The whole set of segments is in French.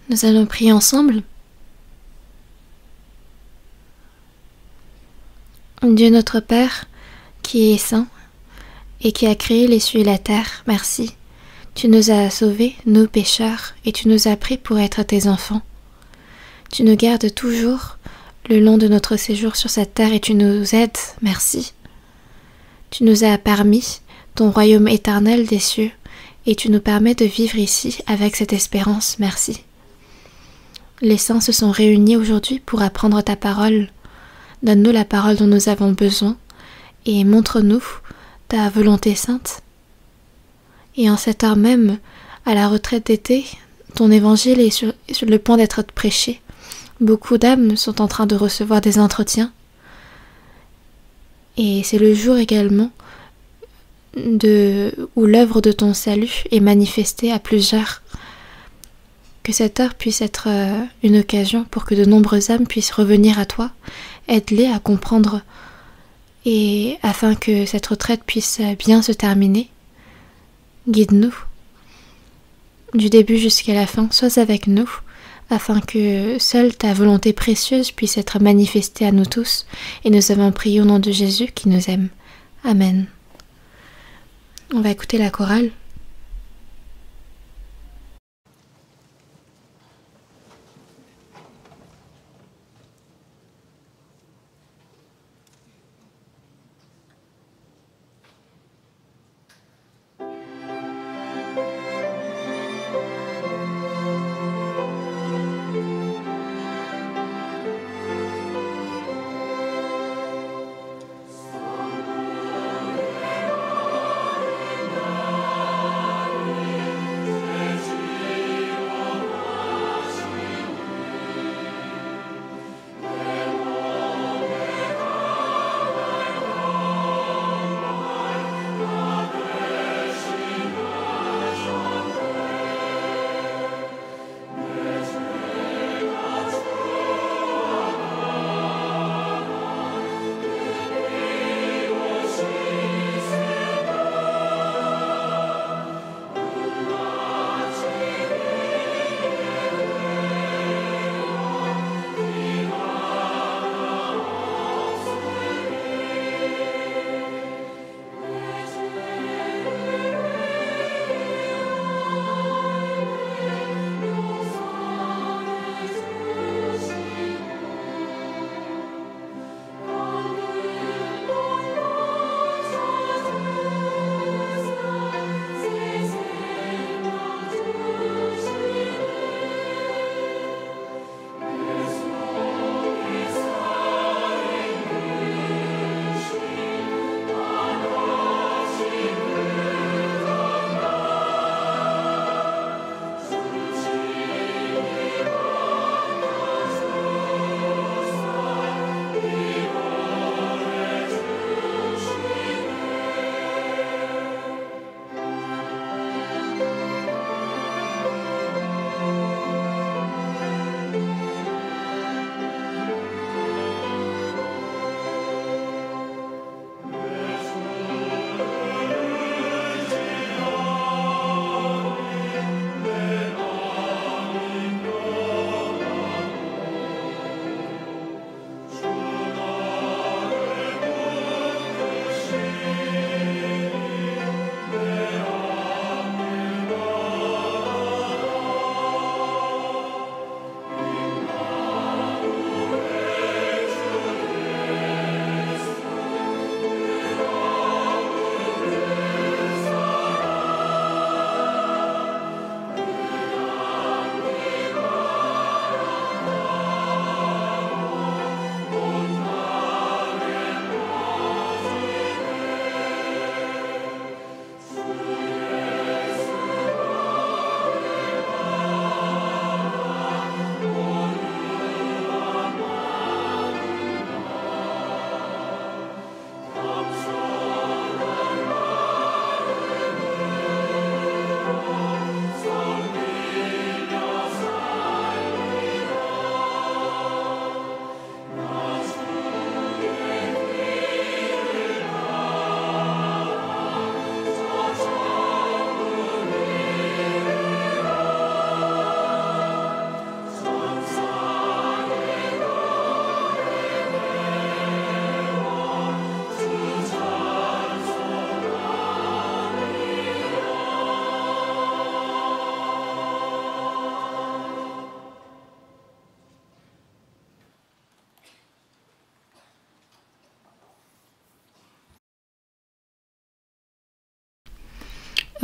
Nous allons prier ensemble. Dieu notre Père, qui est saint et qui a créé les cieux et la terre, merci. Tu nous as sauvés, nous pécheurs, et tu nous as pris pour être tes enfants. Tu nous gardes toujours le long de notre séjour sur cette terre et tu nous aides, merci. Tu nous as permis ton royaume éternel des cieux et tu nous permets de vivre ici avec cette espérance, merci. Les saints se sont réunis aujourd'hui pour apprendre ta parole. Donne-nous la parole dont nous avons besoin et montre-nous ta volonté sainte. Et en cette heure même, à la retraite d'été, ton évangile est sur le point d'être prêché. Beaucoup d'âmes sont en train de recevoir des entretiens. Et c'est le jour également où l'œuvre de ton salut est manifestée à plusieurs. Que cette heure puisse être une occasion pour que de nombreuses âmes puissent revenir à toi, aide-les à comprendre et afin que cette retraite puisse bien se terminer. Guide-nous du début jusqu'à la fin, sois avec nous afin que seule ta volonté précieuse puisse être manifestée à nous tous et nous avons prié au nom de Jésus qui nous aime. Amen. On va écouter la chorale.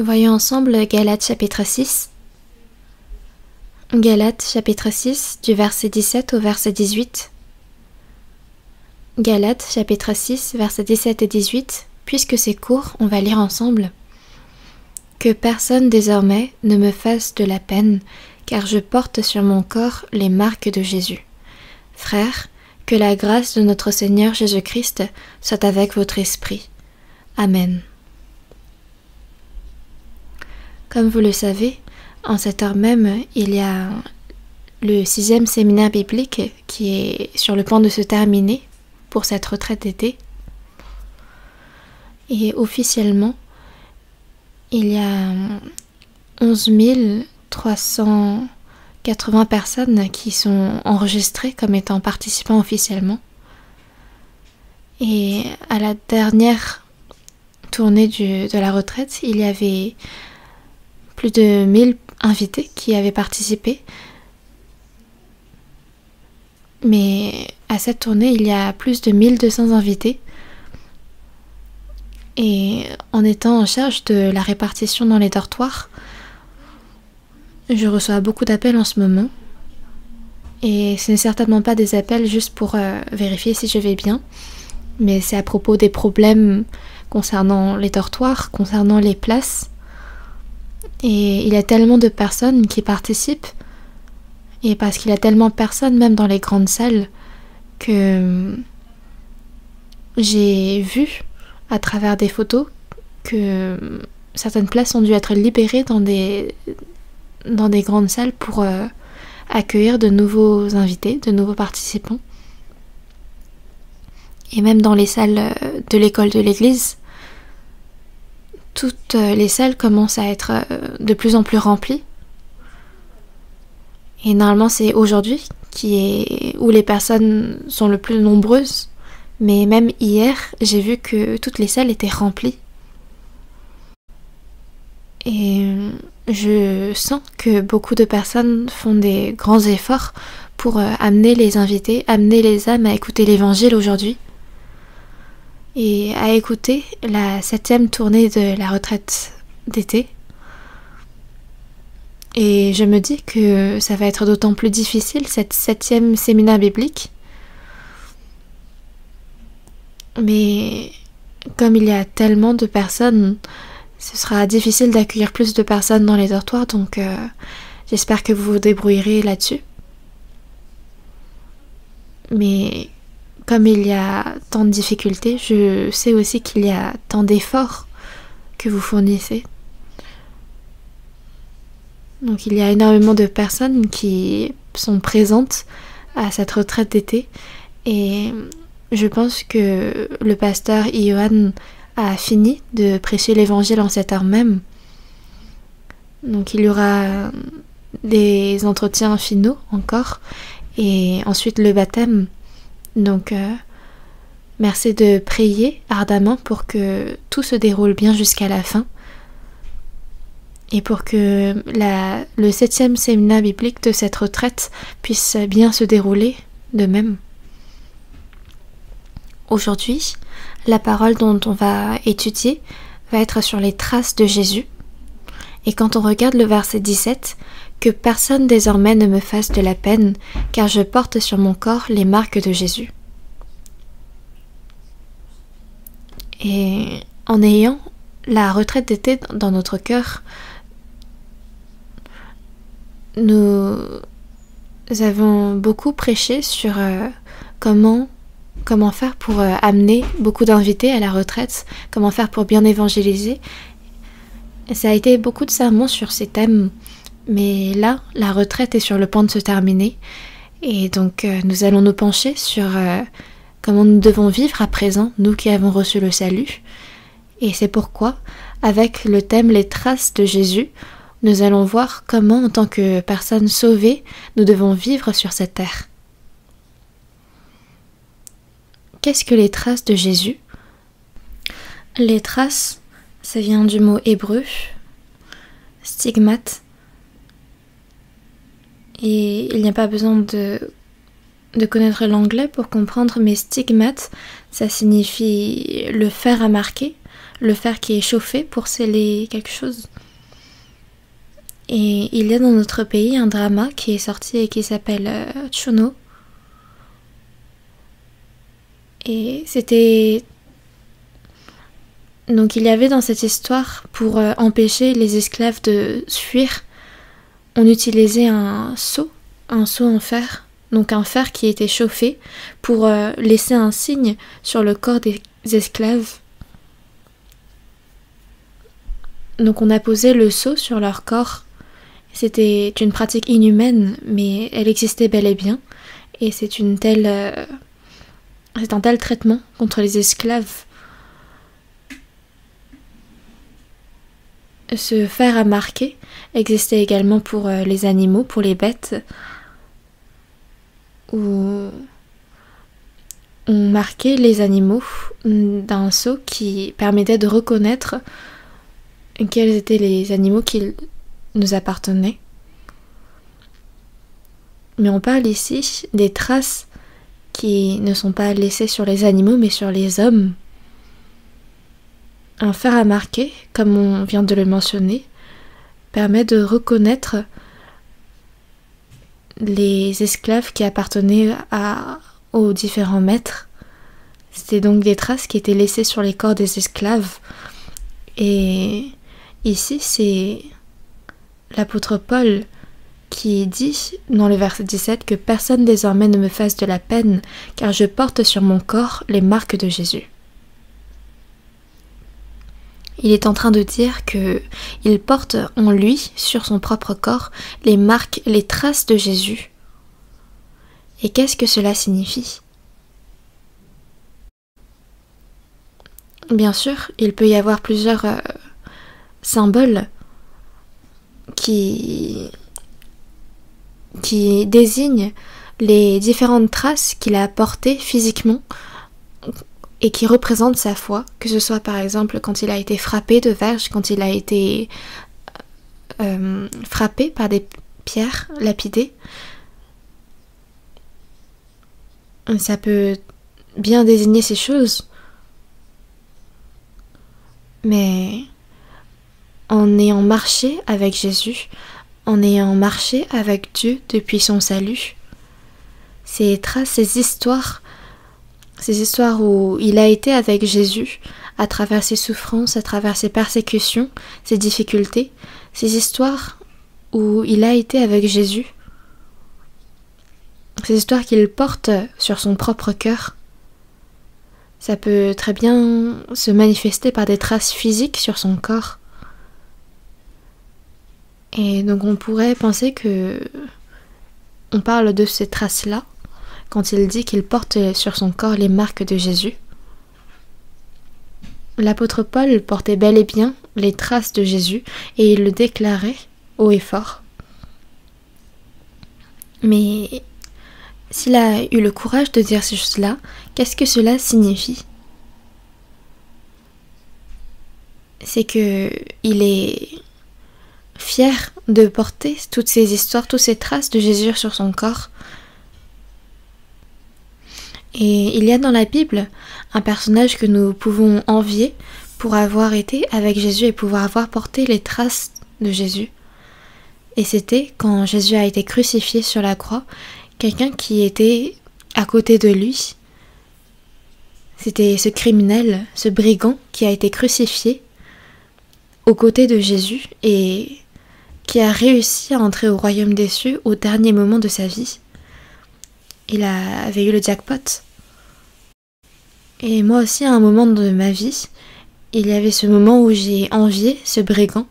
Voyons ensemble Galates chapitre 6. Galates chapitre 6 du verset 17 au verset 18. Galates chapitre 6 versets 17 et 18. Puisque c'est court, on va lire ensemble. Que personne désormais ne me fasse de la peine, car je porte sur mon corps les marques de Jésus. Frères, que la grâce de notre Seigneur Jésus-Christ soit avec votre esprit. Amen. Comme vous le savez, en cette heure même, il y a le 6e séminaire biblique qui est sur le point de se terminer pour cette retraite d'été. Et officiellement, il y a 11 380 personnes qui sont enregistrées comme étant participants officiellement. Et à la dernière tournée de la retraite, il y avait plus de 1000 invités qui avaient participé. Mais à cette tournée, il y a plus de 1200 invités. Et en étant en charge de la répartition dans les dortoirs, je reçois beaucoup d'appels en ce moment. Et ce n'est certainement pas des appels juste pour vérifier si je vais bien, mais c'est à propos des problèmes concernant les dortoirs, concernant les places. Et il y a tellement de personnes qui participent, et parce qu'il y a tellement de personnes, même dans les grandes salles, que j'ai vu à travers des photos que certaines places ont dû être libérées dans des grandes salles pour accueillir de nouveaux invités, de nouveaux participants. Et même dans les salles de l'école de l'église, toutes les salles commencent à être de plus en plus remplies. Et normalement c'est aujourd'hui où les personnes sont le plus nombreuses. Mais même hier, j'ai vu que toutes les salles étaient remplies. Et je sens que beaucoup de personnes font des grands efforts pour amener les invités, amener les âmes à écouter l'évangile aujourd'hui. Et à écouter la 7e tournée de la retraite d'été. Et je me dis que ça va être d'autant plus difficile, cette 7e séminaire biblique. Mais comme il y a tellement de personnes, ce sera difficile d'accueillir plus de personnes dans les dortoirs, donc j'espère que vous vous débrouillerez là-dessus. Mais comme il y a tant de difficultés, je sais aussi qu'il y a tant d'efforts que vous fournissez. Donc il y a énormément de personnes qui sont présentes à cette retraite d'été, et je pense que le pasteur Iohan a fini de prêcher l'évangile en cette heure même. Donc il y aura des entretiens finaux encore, et ensuite le baptême. Donc merci de prier ardemment pour que tout se déroule bien jusqu'à la fin, et pour que le 7e séminaire biblique de cette retraite puisse bien se dérouler de même. Aujourd'hui, la parole dont on va étudier va être sur les traces de Jésus. Et quand on regarde le verset 17, « Que personne désormais ne me fasse de la peine, car je porte sur mon corps les marques de Jésus. » Et en ayant la retraite d'été dans notre cœur, nous avons beaucoup prêché sur comment faire pour amener beaucoup d'invités à la retraite, comment faire pour bien évangéliser. Ça a été beaucoup de sermons sur ces thèmes, mais là, la retraite est sur le point de se terminer, et donc nous allons nous pencher sur comment nous devons vivre à présent, nous qui avons reçu le salut. Et c'est pourquoi, avec le thème « Les traces de Jésus », nous allons voir comment, en tant que personnes sauvées, nous devons vivre sur cette terre. Qu'est-ce que les traces de Jésus ? Les traces, ça vient du mot hébreu, stigmate. Et il n'y a pas besoin de de connaître l'anglais pour comprendre, mais stigmate, ça signifie le fer à marquer, le fer qui est chauffé pour sceller quelque chose. Et il y a dans notre pays un drama qui est sorti et qui s'appelle Chono. Et c'était... Donc il y avait dans cette histoire, pour empêcher les esclaves de fuir, on utilisait un seau en fer, donc un fer qui était chauffé pour laisser un signe sur le corps des esclaves. Donc on a posé le seau sur leur corps. C'était une pratique inhumaine, mais elle existait bel et bien. Et c'est un tel traitement contre les esclaves. Ce fer à marquer existait également pour les animaux, pour les bêtes, où on marquait les animaux d'un sceau qui permettait de reconnaître quels étaient les animaux qui nous appartenaient. Mais on parle ici des traces qui ne sont pas laissées sur les animaux mais sur les hommes. Un fer à marquer, comme on vient de le mentionner, permet de reconnaître les esclaves qui appartenaient aux différents maîtres. C'était donc des traces qui étaient laissées sur les corps des esclaves. Et ici, c'est l'apôtre Paul qui dit dans le verset 17 que personne désormais ne me fasse de la peine, car je porte sur mon corps les marques de Jésus. Il est en train de dire qu'il porte en lui, sur son propre corps, les marques, les traces de Jésus. Et qu'est-ce que cela signifie ? Bien sûr, il peut y avoir plusieurs symboles qui désignent les différentes traces qu'il a portées physiquement et qui représentent sa foi, que ce soit par exemple quand il a été frappé de verge, quand il a été frappé par des pierres lapidées. Ça peut bien désigner ces choses, mais en ayant marché avec Jésus, en ayant marché avec Dieu depuis son salut, ces traces, ces histoires où il a été avec Jésus, à travers ses souffrances, à travers ses persécutions, ses difficultés, ces histoires où il a été avec Jésus, ces histoires qu'il porte sur son propre cœur, ça peut très bien se manifester par des traces physiques sur son corps. Et donc on pourrait penser que on parle de ces traces-là quand il dit qu'il porte sur son corps les marques de Jésus. L'apôtre Paul portait bel et bien les traces de Jésus et il le déclarait haut et fort. Mais s'il a eu le courage de dire ces choses-là, qu'est-ce que cela signifie ? C'est que il est fier de porter toutes ces histoires, toutes ces traces de Jésus sur son corps. Et il y a dans la Bible un personnage que nous pouvons envier pour avoir été avec Jésus et pouvoir avoir porté les traces de Jésus. Et c'était quand Jésus a été crucifié sur la croix, quelqu'un qui était à côté de lui. C'était ce criminel, ce brigand qui a été crucifié aux côtés de Jésus et qui a réussi à entrer au royaume des cieux au dernier moment de sa vie. Il avait eu le jackpot. Et moi aussi, à un moment de ma vie, il y avait ce moment où j'ai envié ce brigand.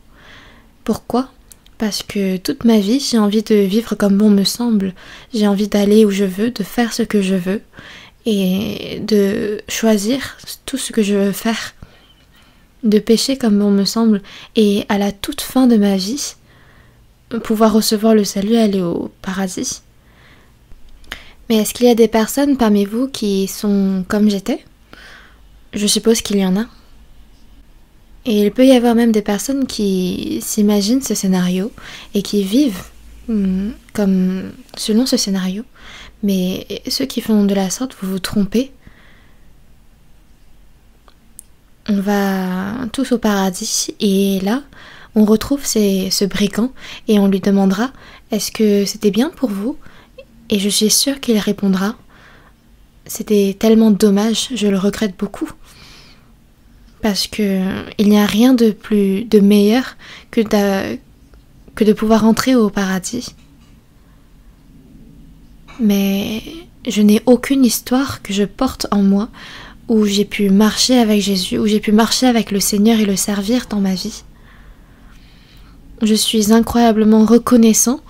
Pourquoi ? Parce que toute ma vie, j'ai envie de vivre comme bon me semble. J'ai envie d'aller où je veux, de faire ce que je veux et de choisir tout ce que je veux faire. De pécher comme bon me semble et à la toute fin de ma vie, pouvoir recevoir le salut et aller au paradis. Mais est-ce qu'il y a des personnes parmi vous qui sont comme j'étais ? Je suppose qu'il y en a. Et il peut y avoir même des personnes qui s'imaginent ce scénario et qui vivent comme selon ce scénario, Mais ceux qui font de la sorte, vous vous trompez. On va tous au paradis et là, on retrouve ce brigand et on lui demandera « Est-ce que c'était bien pour vous ?» Et je suis sûre qu'il répondra « C'était tellement dommage, je le regrette beaucoup. » Parce que il n'y a rien de meilleur que de pouvoir entrer au paradis. Mais je n'ai aucune histoire que je porte en moi où j'ai pu marcher avec Jésus, où j'ai pu marcher avec le Seigneur et le servir dans ma vie. Je suis incroyablement reconnaissant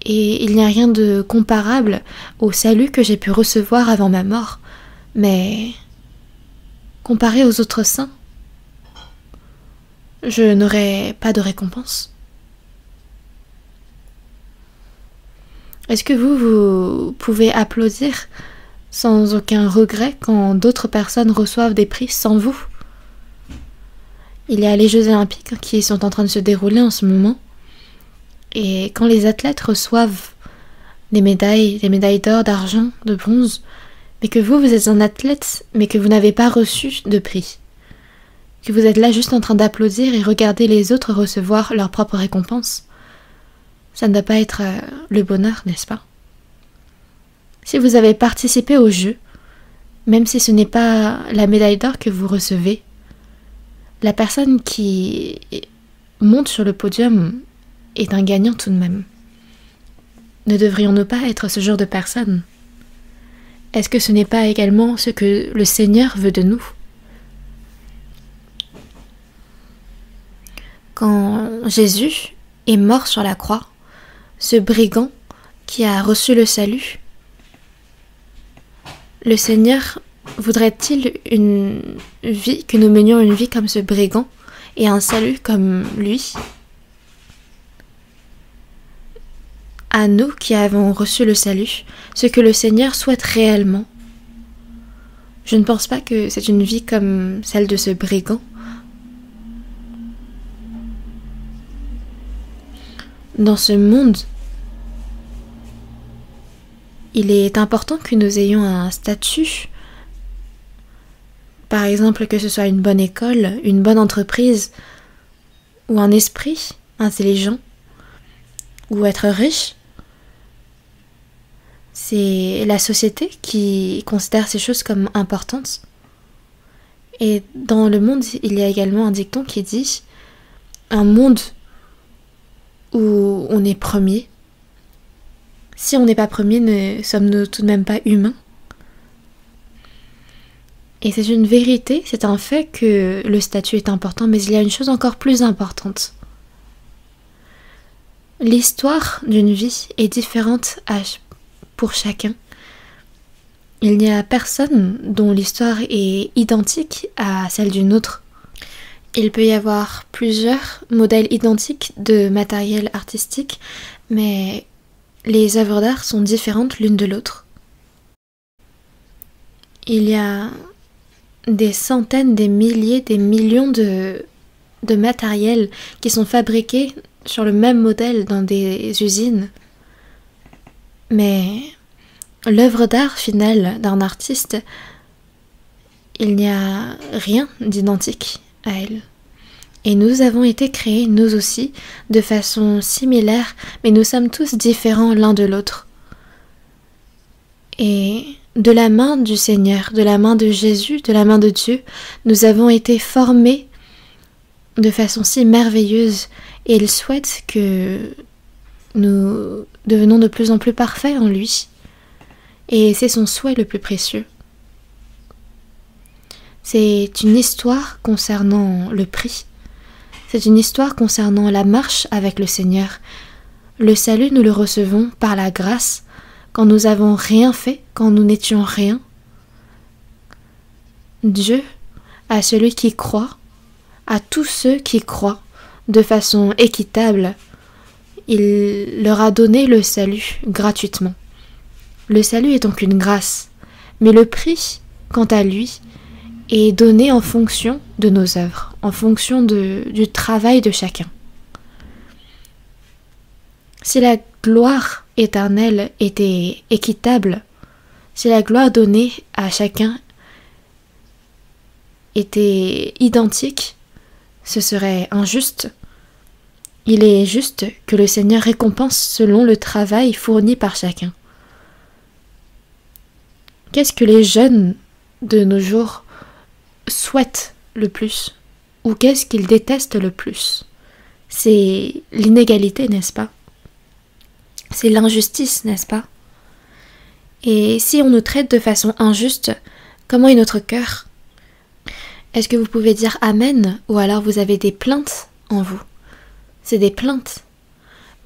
et il n'y a rien de comparable au salut que j'ai pu recevoir avant ma mort. Mais comparé aux autres saints, je n'aurai pas de récompense. Est-ce que vous pouvez applaudir sans aucun regret quand d'autres personnes reçoivent des prix sans vous? Il y a les Jeux Olympiques qui sont en train de se dérouler en ce moment. Et quand les athlètes reçoivent des médailles d'or, d'argent, de bronze, mais que vous êtes un athlète, mais que vous n'avez pas reçu de prix, que vous êtes là juste en train d'applaudir et regarder les autres recevoir leur propre récompense, ça ne doit pas être le bonheur, n'est-ce pas? Si vous avez participé au jeu, même si ce n'est pas la médaille d'or que vous recevez, la personne qui monte sur le podium est un gagnant tout de même. Ne devrions-nous pas être ce genre de personne? Est-ce que ce n'est pas également ce que le Seigneur veut de nous? Quand Jésus est mort sur la croix, ce brigand qui a reçu le salut, le Seigneur voudrait-il que nous menions une vie comme ce brigand et un salut comme lui? À nous qui avons reçu le salut, ce que le Seigneur souhaite réellement. Je ne pense pas que c'est une vie comme celle de ce brigand. Dans ce monde, il est important que nous ayons un statut. Par exemple, que ce soit une bonne école, une bonne entreprise, ou un esprit intelligent, ou être riche. C'est la société qui considère ces choses comme importantes. Et dans le monde, il y a également un dicton qui dit « Un monde où on est premier. Si on n'est pas premier, ne sommes-nous tout de même pas humains ?» Et c'est une vérité, c'est un fait que le statut est important, mais il y a une chose encore plus importante. L'histoire d'une vie est différente pour chacun. Il n'y a personne dont l'histoire est identique à celle d'une autre. Il peut y avoir plusieurs modèles identiques de matériel artistique, mais les œuvres d'art sont différentes l'une de l'autre. Il y a des centaines, des milliers, des millions de matériels qui sont fabriqués sur le même modèle dans des usines. Mais l'œuvre d'art finale d'un artiste, il n'y a rien d'identique à elle. Et nous avons été créés, nous aussi, de façon similaire, mais nous sommes tous différents l'un de l'autre. Et de la main du Seigneur, de la main de Jésus, de la main de Dieu, nous avons été formés de façon si merveilleuse, et il souhaite que nous devenons de plus en plus parfaits en lui. Et c'est son souhait le plus précieux. C'est une histoire concernant le prix. C'est une histoire concernant la marche avec le Seigneur. Le salut, nous le recevons par la grâce, quand nous avons rien fait, quand nous n'étions rien. Dieu, à celui qui croit, à tous ceux qui croient, de façon équitable, il leur a donné le salut gratuitement. Le salut est donc une grâce, mais le prix, quant à lui, est donné en fonction de nos œuvres, en fonction du travail de chacun. Si la gloire éternelle était équitable, si la gloire donnée à chacun était identique, ce serait injuste. Il est juste que le Seigneur récompense selon le travail fourni par chacun. Qu'est-ce que les jeunes de nos jours souhaitent le plus? Ou qu'est-ce qu'ils détestent le plus? C'est l'inégalité, n'est-ce pas? C'est l'injustice, n'est-ce pas? Et si on nous traite de façon injuste, comment est notre cœur? Est-ce que vous pouvez dire Amen, ou alors vous avez des plaintes en vous? C'est des plaintes,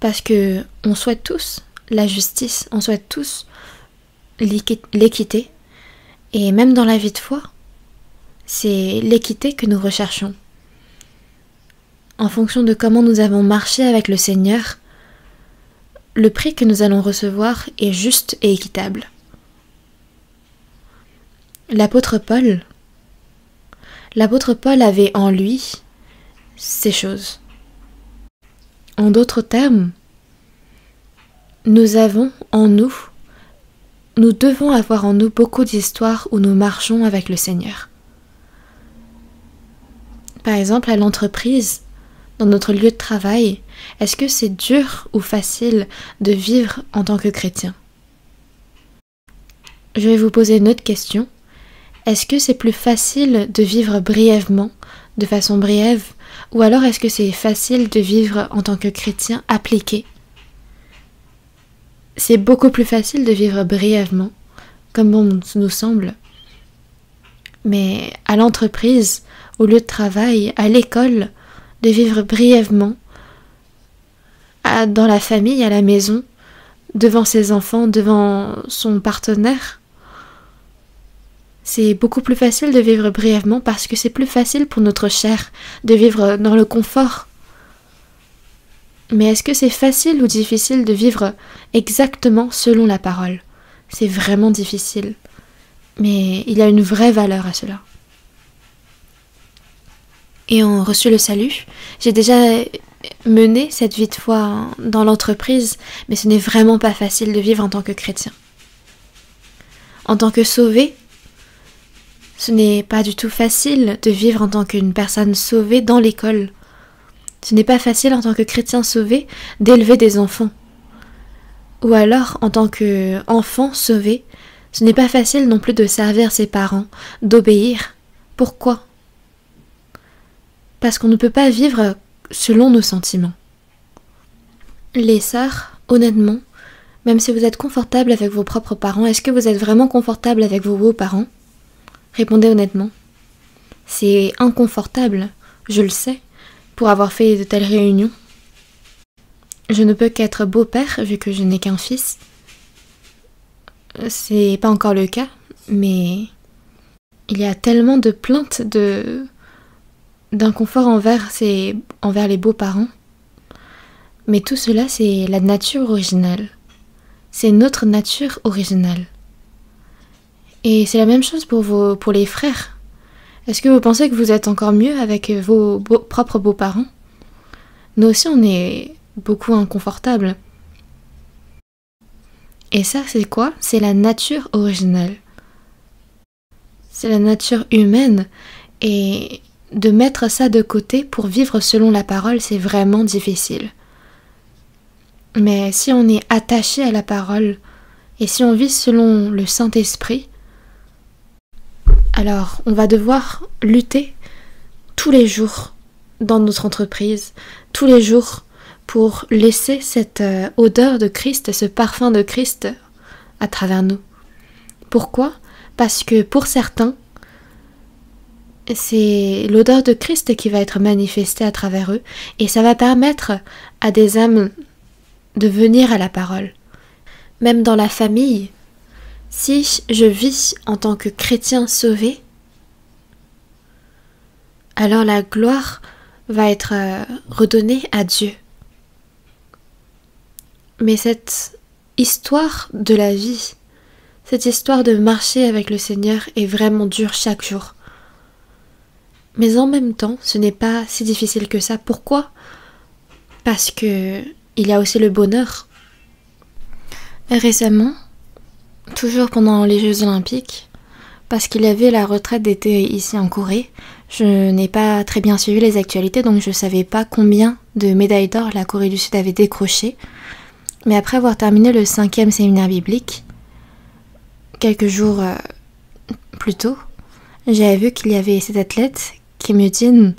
parce que on souhaite tous la justice, on souhaite tous l'équité, et même dans la vie de foi, c'est l'équité que nous recherchons. En fonction de comment nous avons marché avec le Seigneur, le prix que nous allons recevoir est juste et équitable. L'apôtre Paul avait en lui ces choses. En d'autres termes, nous avons en nous, nous devons avoir en nous beaucoup d'histoires où nous marchons avec le Seigneur. Par exemple, à l'entreprise, dans notre lieu de travail, est-ce que c'est dur ou facile de vivre en tant que chrétien? Je vais vous poser une autre question. Est-ce que c'est plus facile de vivre brièvement, de façon brève, ou alors est-ce que c'est facile de vivre en tant que chrétien appliqué? C'est beaucoup plus facile de vivre brièvement, comme bon nous semble. Mais à l'entreprise, au lieu de travail, à l'école, de vivre brièvement, dans la famille, à la maison, devant ses enfants, devant son partenaire. C'est beaucoup plus facile de vivre brièvement parce que c'est plus facile pour notre chair de vivre dans le confort. Mais est-ce que c'est facile ou difficile de vivre exactement selon la parole? C'est vraiment difficile. Mais il y a une vraie valeur à cela. Ayant reçu le salut, j'ai déjà mené cette vie de foi dans l'entreprise, mais ce n'est vraiment pas facile de vivre en tant que chrétien. En tant que sauvé, ce n'est pas du tout facile de vivre en tant qu'une personne sauvée dans l'école. Ce n'est pas facile en tant que chrétien sauvé d'élever des enfants. Ou alors, en tant qu'enfant sauvé, ce n'est pas facile non plus de servir ses parents, d'obéir. Pourquoi ? Parce qu'on ne peut pas vivre selon nos sentiments. Les sœurs, honnêtement, même si vous êtes confortable avec vos propres parents, est-ce que vous êtes vraiment confortable avec vos beaux-parents? Répondez honnêtement. C'est inconfortable, je le sais, pour avoir fait de telles réunions. Je ne peux qu'être beau-père vu que je n'ai qu'un fils. C'est pas encore le cas, mais il y a tellement de plaintes d'inconfort envers les beaux-parents. Mais tout cela, c'est la nature originale. C'est notre nature originale. Et c'est la même chose pour les frères. Est-ce que vous pensez que vous êtes encore mieux avec vos propres beaux-parents? Nous aussi, on est beaucoup inconfortables. Et ça, c'est quoi? C'est la nature originale. C'est la nature humaine. Et de mettre ça de côté pour vivre selon la parole, c'est vraiment difficile. Mais si on est attaché à la parole, et si on vit selon le Saint-Esprit, alors on va devoir lutter tous les jours dans notre entreprise, tous les jours pour laisser cette odeur de Christ, ce parfum de Christ à travers nous. Pourquoi? Parce que pour certains, c'est l'odeur de Christ qui va être manifestée à travers eux et ça va permettre à des âmes de venir à la parole. Même dans la famille, si je vis en tant que chrétien sauvé, alors la gloire va être redonnée à Dieu. Mais cette histoire de la vie, cette histoire de marcher avec le Seigneur est vraiment dure chaque jour. Mais en même temps, ce n'est pas si difficile que ça. Pourquoi ? Parce que il y a aussi le bonheur. Récemment, toujours pendant les Jeux Olympiques, parce qu'il y avait la retraite d'été ici en Corée, je n'ai pas très bien suivi les actualités, donc je ne savais pas combien de médailles d'or la Corée du Sud avait décroché. Mais après avoir terminé le 5e séminaire biblique, quelques jours plus tôt, j'avais vu qu'il y avait cet athlète, Kim Yoo-jin,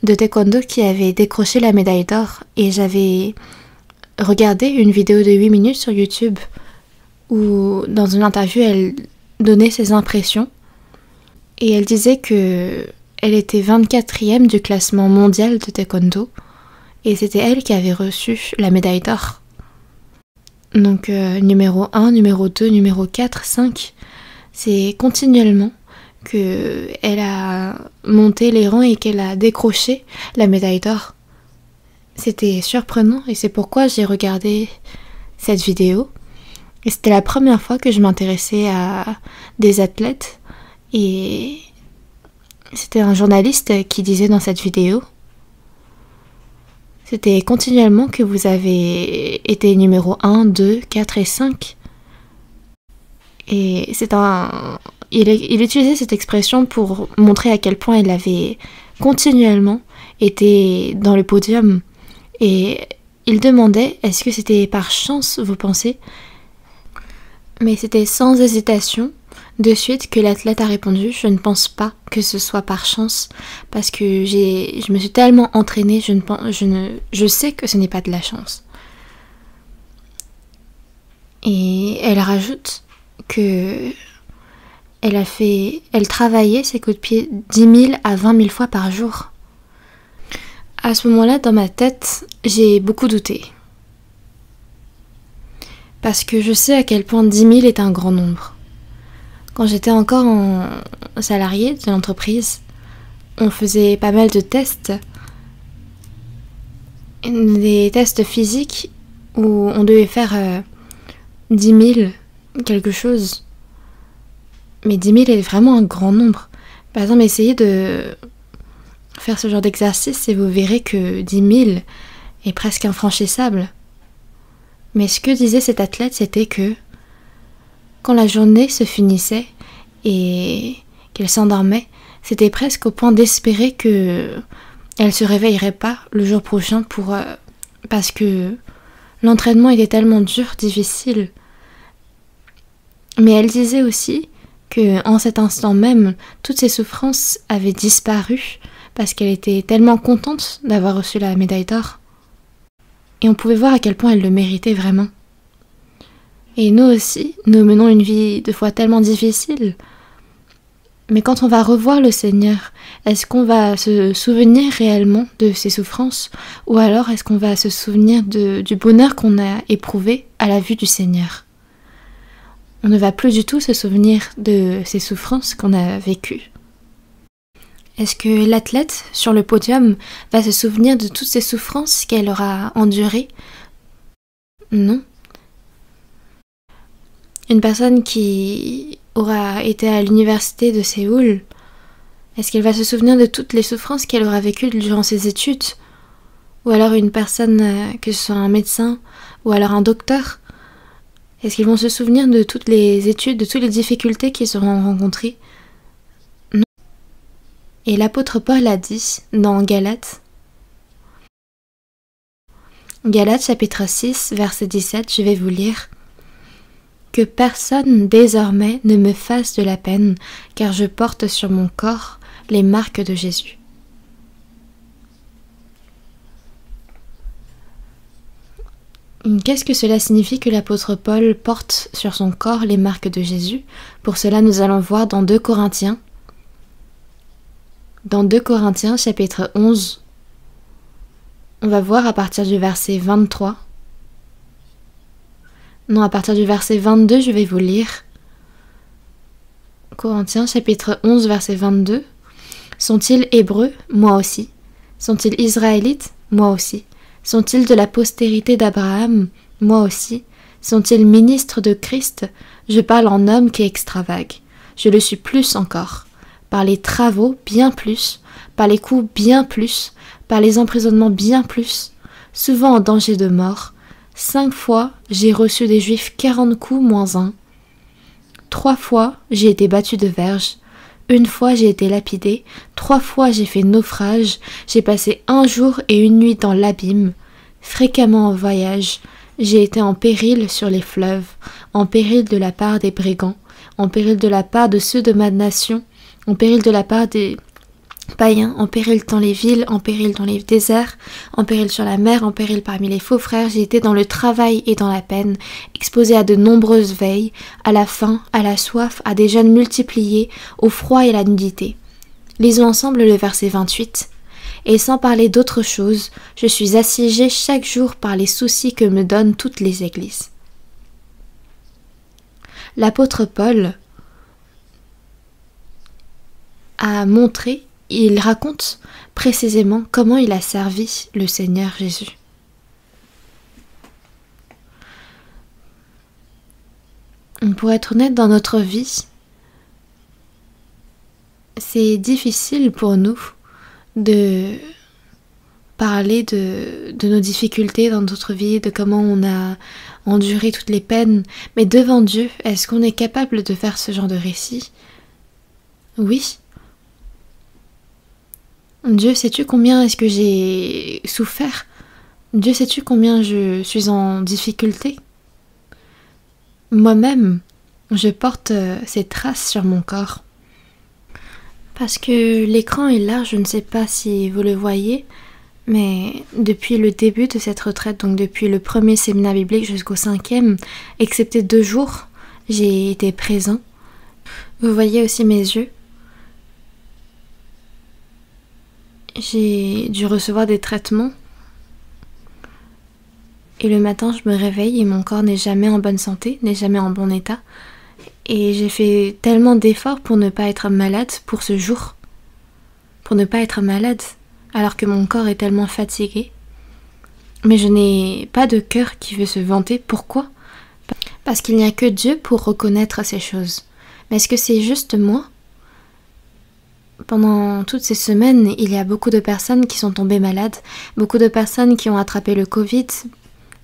de taekwondo qui avait décroché la médaille d'or. Et j'avais regardé une vidéo de 8 minutes sur YouTube où, dans une interview, elle donnait ses impressions. Et elle disait que elle était 24e du classement mondial de taekwondo. Et c'était elle qui avait reçu la médaille d'or. Donc numéro 1, numéro 2, numéro 4, 5, c'est continuellement qu'elle a monté les rangs et qu'elle a décroché la médaille d'or. C'était surprenant et c'est pourquoi j'ai regardé cette vidéo. Et c'était la première fois que je m'intéressais à des athlètes. Et c'était un journaliste qui disait dans cette vidéo, c'était continuellement que vous avez été numéro 1, 2, 4 et 5. Et il utilisait cette expression pour montrer à quel point il avait continuellement été dans le podium. Et il demandait, est-ce que c'était par chance, vous pensez? Mais c'était sans hésitation, de suite, que l'athlète a répondu, je ne pense pas que ce soit par chance, parce que je me suis tellement entraînée, je sais que ce n'est pas de la chance. Et elle rajoute que elle travaillait ses coups de pied 10 000 à 20 000 fois par jour. À ce moment-là, dans ma tête, j'ai beaucoup douté. Parce que je sais à quel point 10 000 est un grand nombre. Quand j'étais encore en salarié de l'entreprise, on faisait pas mal de tests. Des tests physiques où on devait faire 10 000 quelque chose. Mais 10 000 est vraiment un grand nombre. Par exemple, essayez de faire ce genre d'exercice et vous verrez que 10 000 est presque infranchissable. Mais ce que disait cet athlète, c'était que quand la journée se finissait et qu'elle s'endormait, c'était presque au point d'espérer que elle se réveillerait pas le jour prochain parce que l'entraînement était tellement dur, difficile. Mais elle disait aussi que en cet instant même, toutes ses souffrances avaient disparu parce qu'elle était tellement contente d'avoir reçu la médaille d'or. Et on pouvait voir à quel point elle le méritait vraiment. Et nous aussi, nous menons une vie de fois tellement difficile. Mais quand on va revoir le Seigneur, est-ce qu'on va se souvenir réellement de ses souffrances? Ou alors est-ce qu'on va se souvenir du bonheur qu'on a éprouvé à la vue du Seigneur? On ne va plus du tout se souvenir de ces souffrances qu'on a vécues. Est-ce que l'athlète sur le podium va se souvenir de toutes ces souffrances qu'elle aura endurées? Non. Une personne qui aura été à l'université de Séoul, est-ce qu'elle va se souvenir de toutes les souffrances qu'elle aura vécues durant ses études? Ou alors une personne, que ce soit un médecin ou alors un docteur, est-ce qu'ils vont se souvenir de toutes les études, de toutes les difficultés qu'ils auront rencontrées? Non. Et l'apôtre Paul a dit dans Galates chapitre 6, verset 17, je vais vous lire. Que personne désormais ne me fasse de la peine, car je porte sur mon corps les marques de Jésus. Qu'est-ce que cela signifie que l'apôtre Paul porte sur son corps les marques de Jésus? Pour cela, nous allons voir dans 2 Corinthiens. Dans 2 Corinthiens, chapitre 11, on va voir à partir du verset 23. Non, à partir du verset 22, je vais vous lire. Corinthiens, chapitre 11, verset 22. Sont-ils hébreux? Moi aussi. Sont-ils israélites? Moi aussi. Sont-ils de la postérité d'Abraham? Moi aussi. Sont-ils ministres de Christ? Je parle en homme qui extravague. Je le suis plus encore. Par les travaux, bien plus. Par les coups, bien plus. Par les emprisonnements, bien plus. souvent en danger de mort. 5 fois, j'ai reçu des Juifs 40 coups moins 1. 3 fois, j'ai été battu de verge. 1 fois, j'ai été lapidé. 3 fois, j'ai fait naufrage. J'ai passé 1 jour et 1 nuit dans l'abîme. Fréquemment en voyage, j'ai été en péril sur les fleuves, en péril de la part des brigands, en péril de la part de ceux de ma nation, en péril de la part des païens, en péril dans les villes, en péril dans les déserts, en péril sur la mer, en péril parmi les faux frères. J'ai été dans le travail et dans la peine, exposé à de nombreuses veilles, à la faim, à la soif, à des jeûnes multipliés, au froid et à la nudité. Lisons ensemble le verset 28. Et sans parler d'autre chose, je suis assiégé chaque jour par les soucis que me donnent toutes les églises. L'apôtre Paul a montré, il raconte précisément comment il a servi le Seigneur Jésus. Pour être honnête, dans notre vie, c'est difficile pour nous de parler de nos difficultés dans notre vie, de comment on a enduré toutes les peines. Mais devant Dieu, est-ce qu'on est capable de faire ce genre de récit? Oui. Dieu, sais-tu combien est-ce que j'ai souffert? Dieu, sais-tu combien je suis en difficulté? Moi-même, je porte ces traces sur mon corps. Parce que l'écran est là, je ne sais pas si vous le voyez, mais depuis le début de cette retraite, donc depuis le premier séminaire biblique jusqu'au 5e, excepté 2 jours, j'ai été présent. Vous voyez aussi mes yeux. J'ai dû recevoir des traitements. Et le matin, je me réveille et mon corps n'est jamais en bonne santé, n'est jamais en bon état. Et j'ai fait tellement d'efforts pour ne pas être malade pour ce jour. Pour ne pas être malade, alors que mon corps est tellement fatigué. Mais je n'ai pas de cœur qui veut se vanter. Pourquoi? Parce qu'il n'y a que Dieu pour reconnaître ces choses. Mais est-ce que c'est juste moi? Pendant toutes ces semaines, il y a beaucoup de personnes qui sont tombées malades, beaucoup de personnes qui ont attrapé le Covid,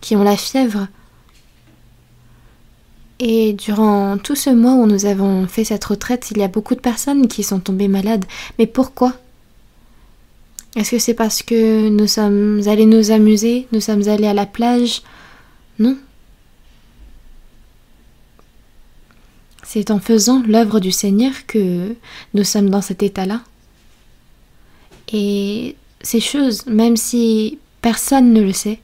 qui ont la fièvre. Et durant tout ce mois où nous avons fait cette retraite, il y a beaucoup de personnes qui sont tombées malades. Mais pourquoi? Est-ce que c'est parce que nous sommes allés nous amuser, nous sommes allés à la plage? Non. C'est en faisant l'œuvre du Seigneur que nous sommes dans cet état-là. Et ces choses, même si personne ne le sait,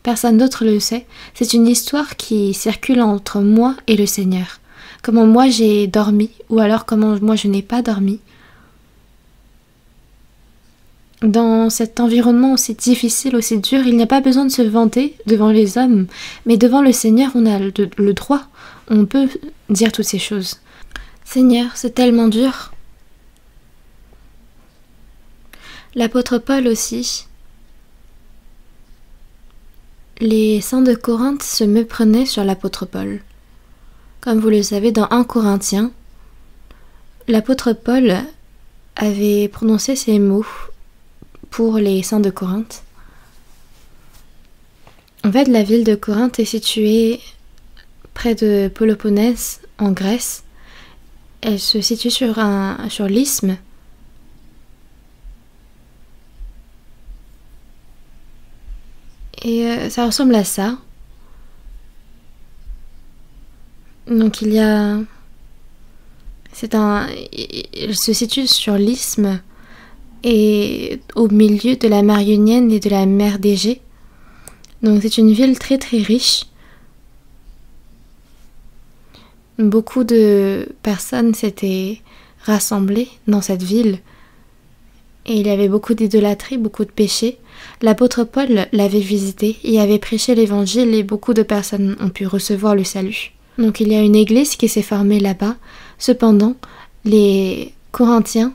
personne d'autre le sait, c'est une histoire qui circule entre moi et le Seigneur. Comment moi j'ai dormi, ou alors comment moi je n'ai pas dormi. Dans cet environnement aussi difficile, aussi dur, il n'y a pas besoin de se vanter devant les hommes, mais devant le Seigneur, on a le droit, on peut dire toutes ces choses. Seigneur, c'est tellement dur. L'apôtre Paul aussi. Les saints de Corinthe se méprenaient sur l'apôtre Paul. Comme vous le savez, dans 1 Corinthiens, l'apôtre Paul avait prononcé ces mots pour les saints de Corinthe. En fait, la ville de Corinthe est située près de Péloponnèse, en Grèce. Elle se situe sur l'isthme. Et ça ressemble à ça. Donc il se situe sur l'isthme et au milieu de la mer Ionienne et de la mer d'Égée. Donc c'est une ville très très riche. Beaucoup de personnes s'étaient rassemblées dans cette ville et il y avait beaucoup d'idolâtrie, beaucoup de péchés. L'apôtre Paul l'avait visité et avait prêché l'évangile et beaucoup de personnes ont pu recevoir le salut. Donc il y a une église qui s'est formée là-bas. Cependant, les Corinthiens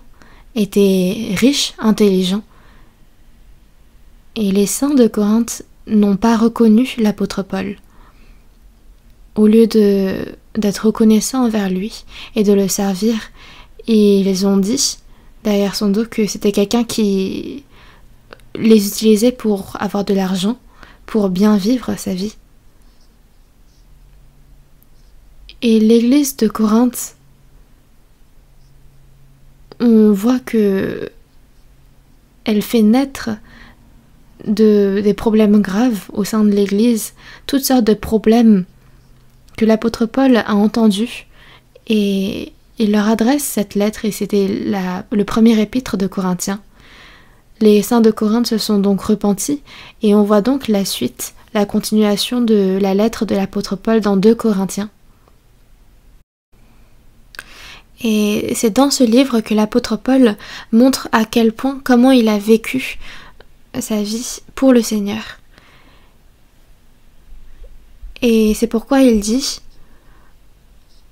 étaient riches, intelligents. Et les saints de Corinthe n'ont pas reconnu l'apôtre Paul. Au lieu d'être reconnaissants envers lui et de le servir, ils ont dit derrière son dos que c'était quelqu'un qui les utiliser pour avoir de l'argent, pour bien vivre sa vie. Et l'église de Corinthe, on voit que elle fait naître des problèmes graves au sein de l'église, toutes sortes de problèmes que l'apôtre Paul a entendus, et il leur adresse cette lettre, et c'était le premier épître de Corinthiens. Les saints de Corinthe se sont donc repentis, et on voit donc la suite, la continuation de la lettre de l'apôtre Paul dans 2 Corinthiens. Et c'est dans ce livre que l'apôtre Paul montre à quel point, comment il a vécu sa vie pour le Seigneur. Et c'est pourquoi il dit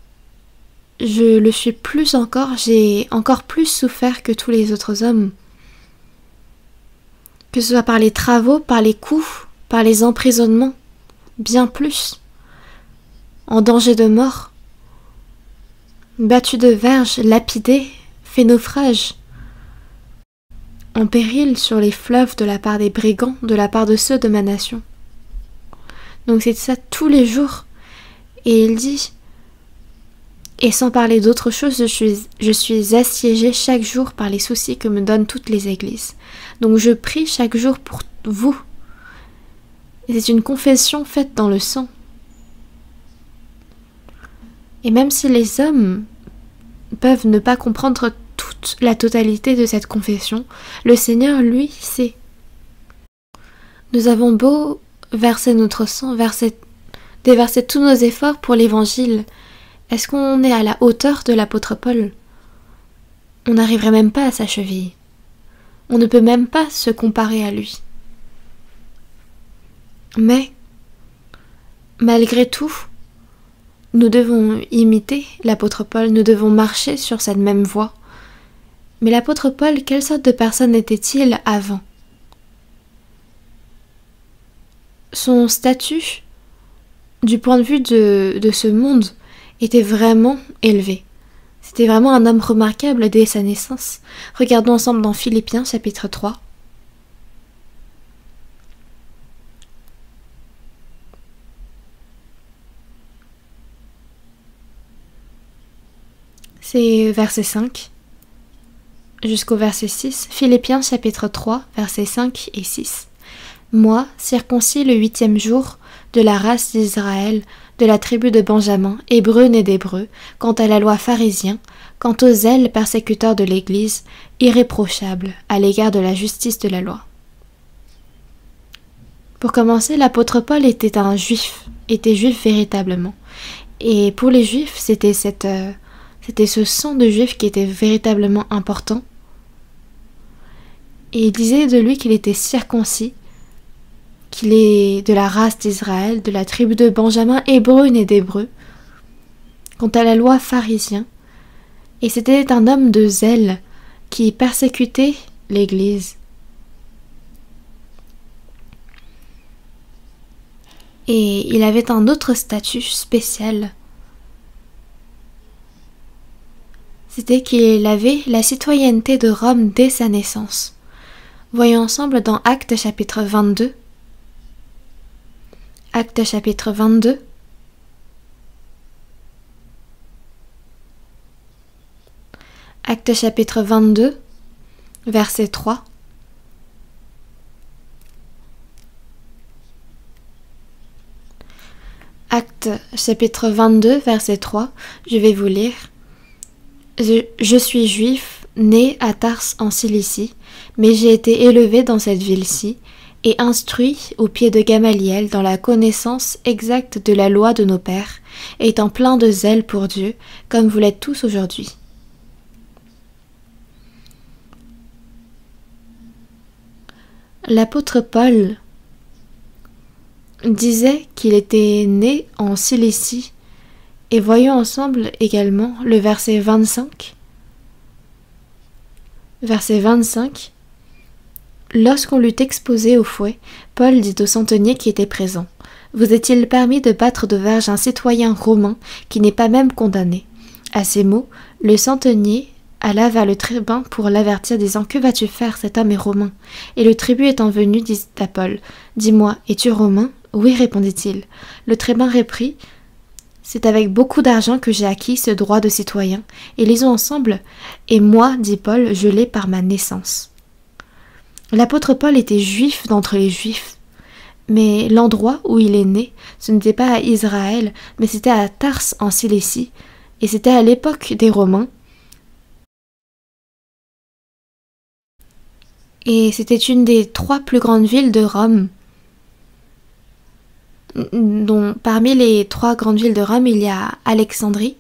« Je le suis plus encore, j'ai encore plus souffert que tous les autres hommes. » Que ce soit par les travaux, par les coups, par les emprisonnements, bien plus. En danger de mort, battu de verges, lapidé, fait naufrage. En péril sur les fleuves de la part des brigands, de la part de ceux de ma nation. Donc c'est ça tous les jours. Et il dit, et sans parler d'autre chose, je suis assiégé chaque jour par les soucis que me donnent toutes les églises. Donc je prie chaque jour pour vous. Et c'est une confession faite dans le sang. Et même si les hommes peuvent ne pas comprendre toute la totalité de cette confession, le Seigneur, lui, sait. Nous avons beau verser notre sang, déverser tous nos efforts pour l'évangile. Est-ce qu'on est à la hauteur de l'apôtre Paul? On n'arriverait même pas à sa cheville. On ne peut même pas se comparer à lui. Mais, malgré tout, nous devons imiter l'apôtre Paul, nous devons marcher sur cette même voie. Mais l'apôtre Paul, quelle sorte de personne était-il avant? Son statut, du point de vue de ce monde, était vraiment élevé. C'était vraiment un homme remarquable dès sa naissance. Regardons ensemble dans Philippiens chapitre 3. C'est verset 5 jusqu'au verset 6. Philippiens chapitre 3, versets 5 et 6. Moi, circoncis le 8e jour, de la race d'Israël, de la tribu de Benjamin, hébreu né d'hébreu, quant à la loi pharisien, quant au zèle persécuteur de l'Église, irréprochable à l'égard de la justice de la loi. Pour commencer, l'apôtre Paul était juif véritablement. Et pour les juifs, c'était ce sang de juif qui était véritablement important. Et il disait de lui qu'il était circoncis, qu'il est de la race d'Israël, de la tribu de Benjamin, hébreu né d'hébreu, quant à la loi pharisien. Et c'était un homme de zèle qui persécutait l'Église. Et il avait un autre statut spécial. C'était qu'il avait la citoyenneté de Rome dès sa naissance. Voyons ensemble dans Actes chapitre 22. Actes chapitre 22. Actes chapitre 22, verset 3. Actes chapitre 22, verset 3, je vais vous lire. Je suis juif, né à Tars en Cilicie, mais j'ai été élevé dans cette ville-ci, et instruit au pied de Gamaliel dans la connaissance exacte de la loi de nos pères, étant plein de zèle pour Dieu, comme vous l'êtes tous aujourd'hui. L'apôtre Paul disait qu'il était né en Cilicie, et voyons ensemble également le verset 25. Verset 25. Lorsqu'on l'eut exposé au fouet, Paul dit au centenier qui était présent, « Vous est-il permis de battre de verge un citoyen romain qui n'est pas même condamné ?» À ces mots, le centenier alla vers le tribun pour l'avertir, disant « Que vas-tu faire? Cet homme est romain. » Et le tribun étant venu, dit à Paul « Dis-moi, es-tu romain? » « Oui, répondit-il. » Le tribun reprit « C'est avec beaucoup d'argent que j'ai acquis ce droit de citoyen. » Et lisons ensemble. « Et moi, dit Paul, je l'ai par ma naissance. » L'apôtre Paul était juif d'entre les juifs. Mais l'endroit où il est né, ce n'était pas à Israël, mais c'était à Tars en Cilicie. Et c'était à l'époque des Romains. Et c'était une des 3 plus grandes villes de Rome. Dont parmi les 3 grandes villes de Rome, il y a Alexandrie.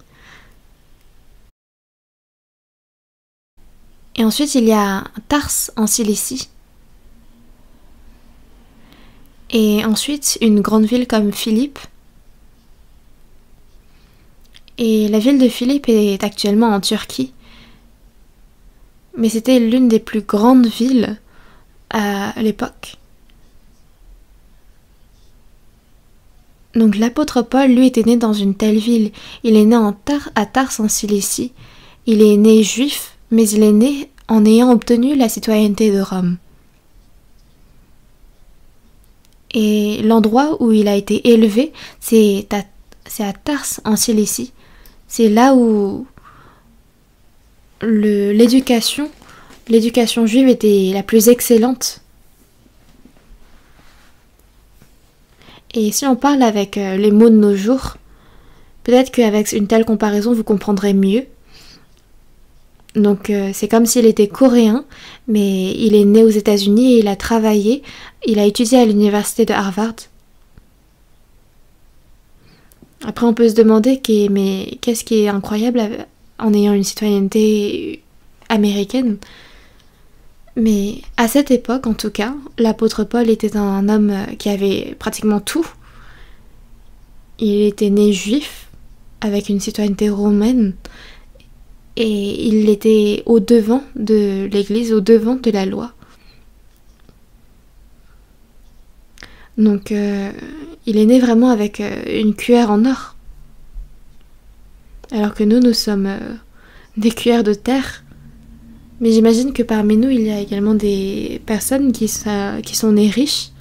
Et ensuite, il y a Tars en Cilicie. Et ensuite, une grande ville comme Philippe. Et la ville de Philippe est actuellement en Turquie. Mais c'était l'une des plus grandes villes à l'époque. Donc l'apôtre Paul, lui, était né dans une telle ville. Il est né à Tars en Cilicie. Il est né juif, mais il est né en ayant obtenu la citoyenneté de Rome. Et l'endroit où il a été élevé, c'est à Tars en Cilicie. C'est là où l'éducation juive était la plus excellente. Et si on parle avec les mots de nos jours, peut-être qu'avec une telle comparaison, vous comprendrez mieux. Donc c'est comme s'il était coréen, mais il est né aux États-Unis et il a travaillé, il a étudié à l'université de Harvard. Après on peut se demander mais qu'est-ce qui est incroyable en ayant une citoyenneté américaine? Mais à cette époque, en tout cas, l'apôtre Paul était un homme qui avait pratiquement tout. Il était né juif, avec une citoyenneté romaine, et il était au-devant de l'Église, au-devant de la loi. Donc, il est né vraiment avec une cuillère en or. Alors que nous sommes des cuillères de terre. Mais j'imagine que parmi nous, il y a également des personnes qui sont nées riches,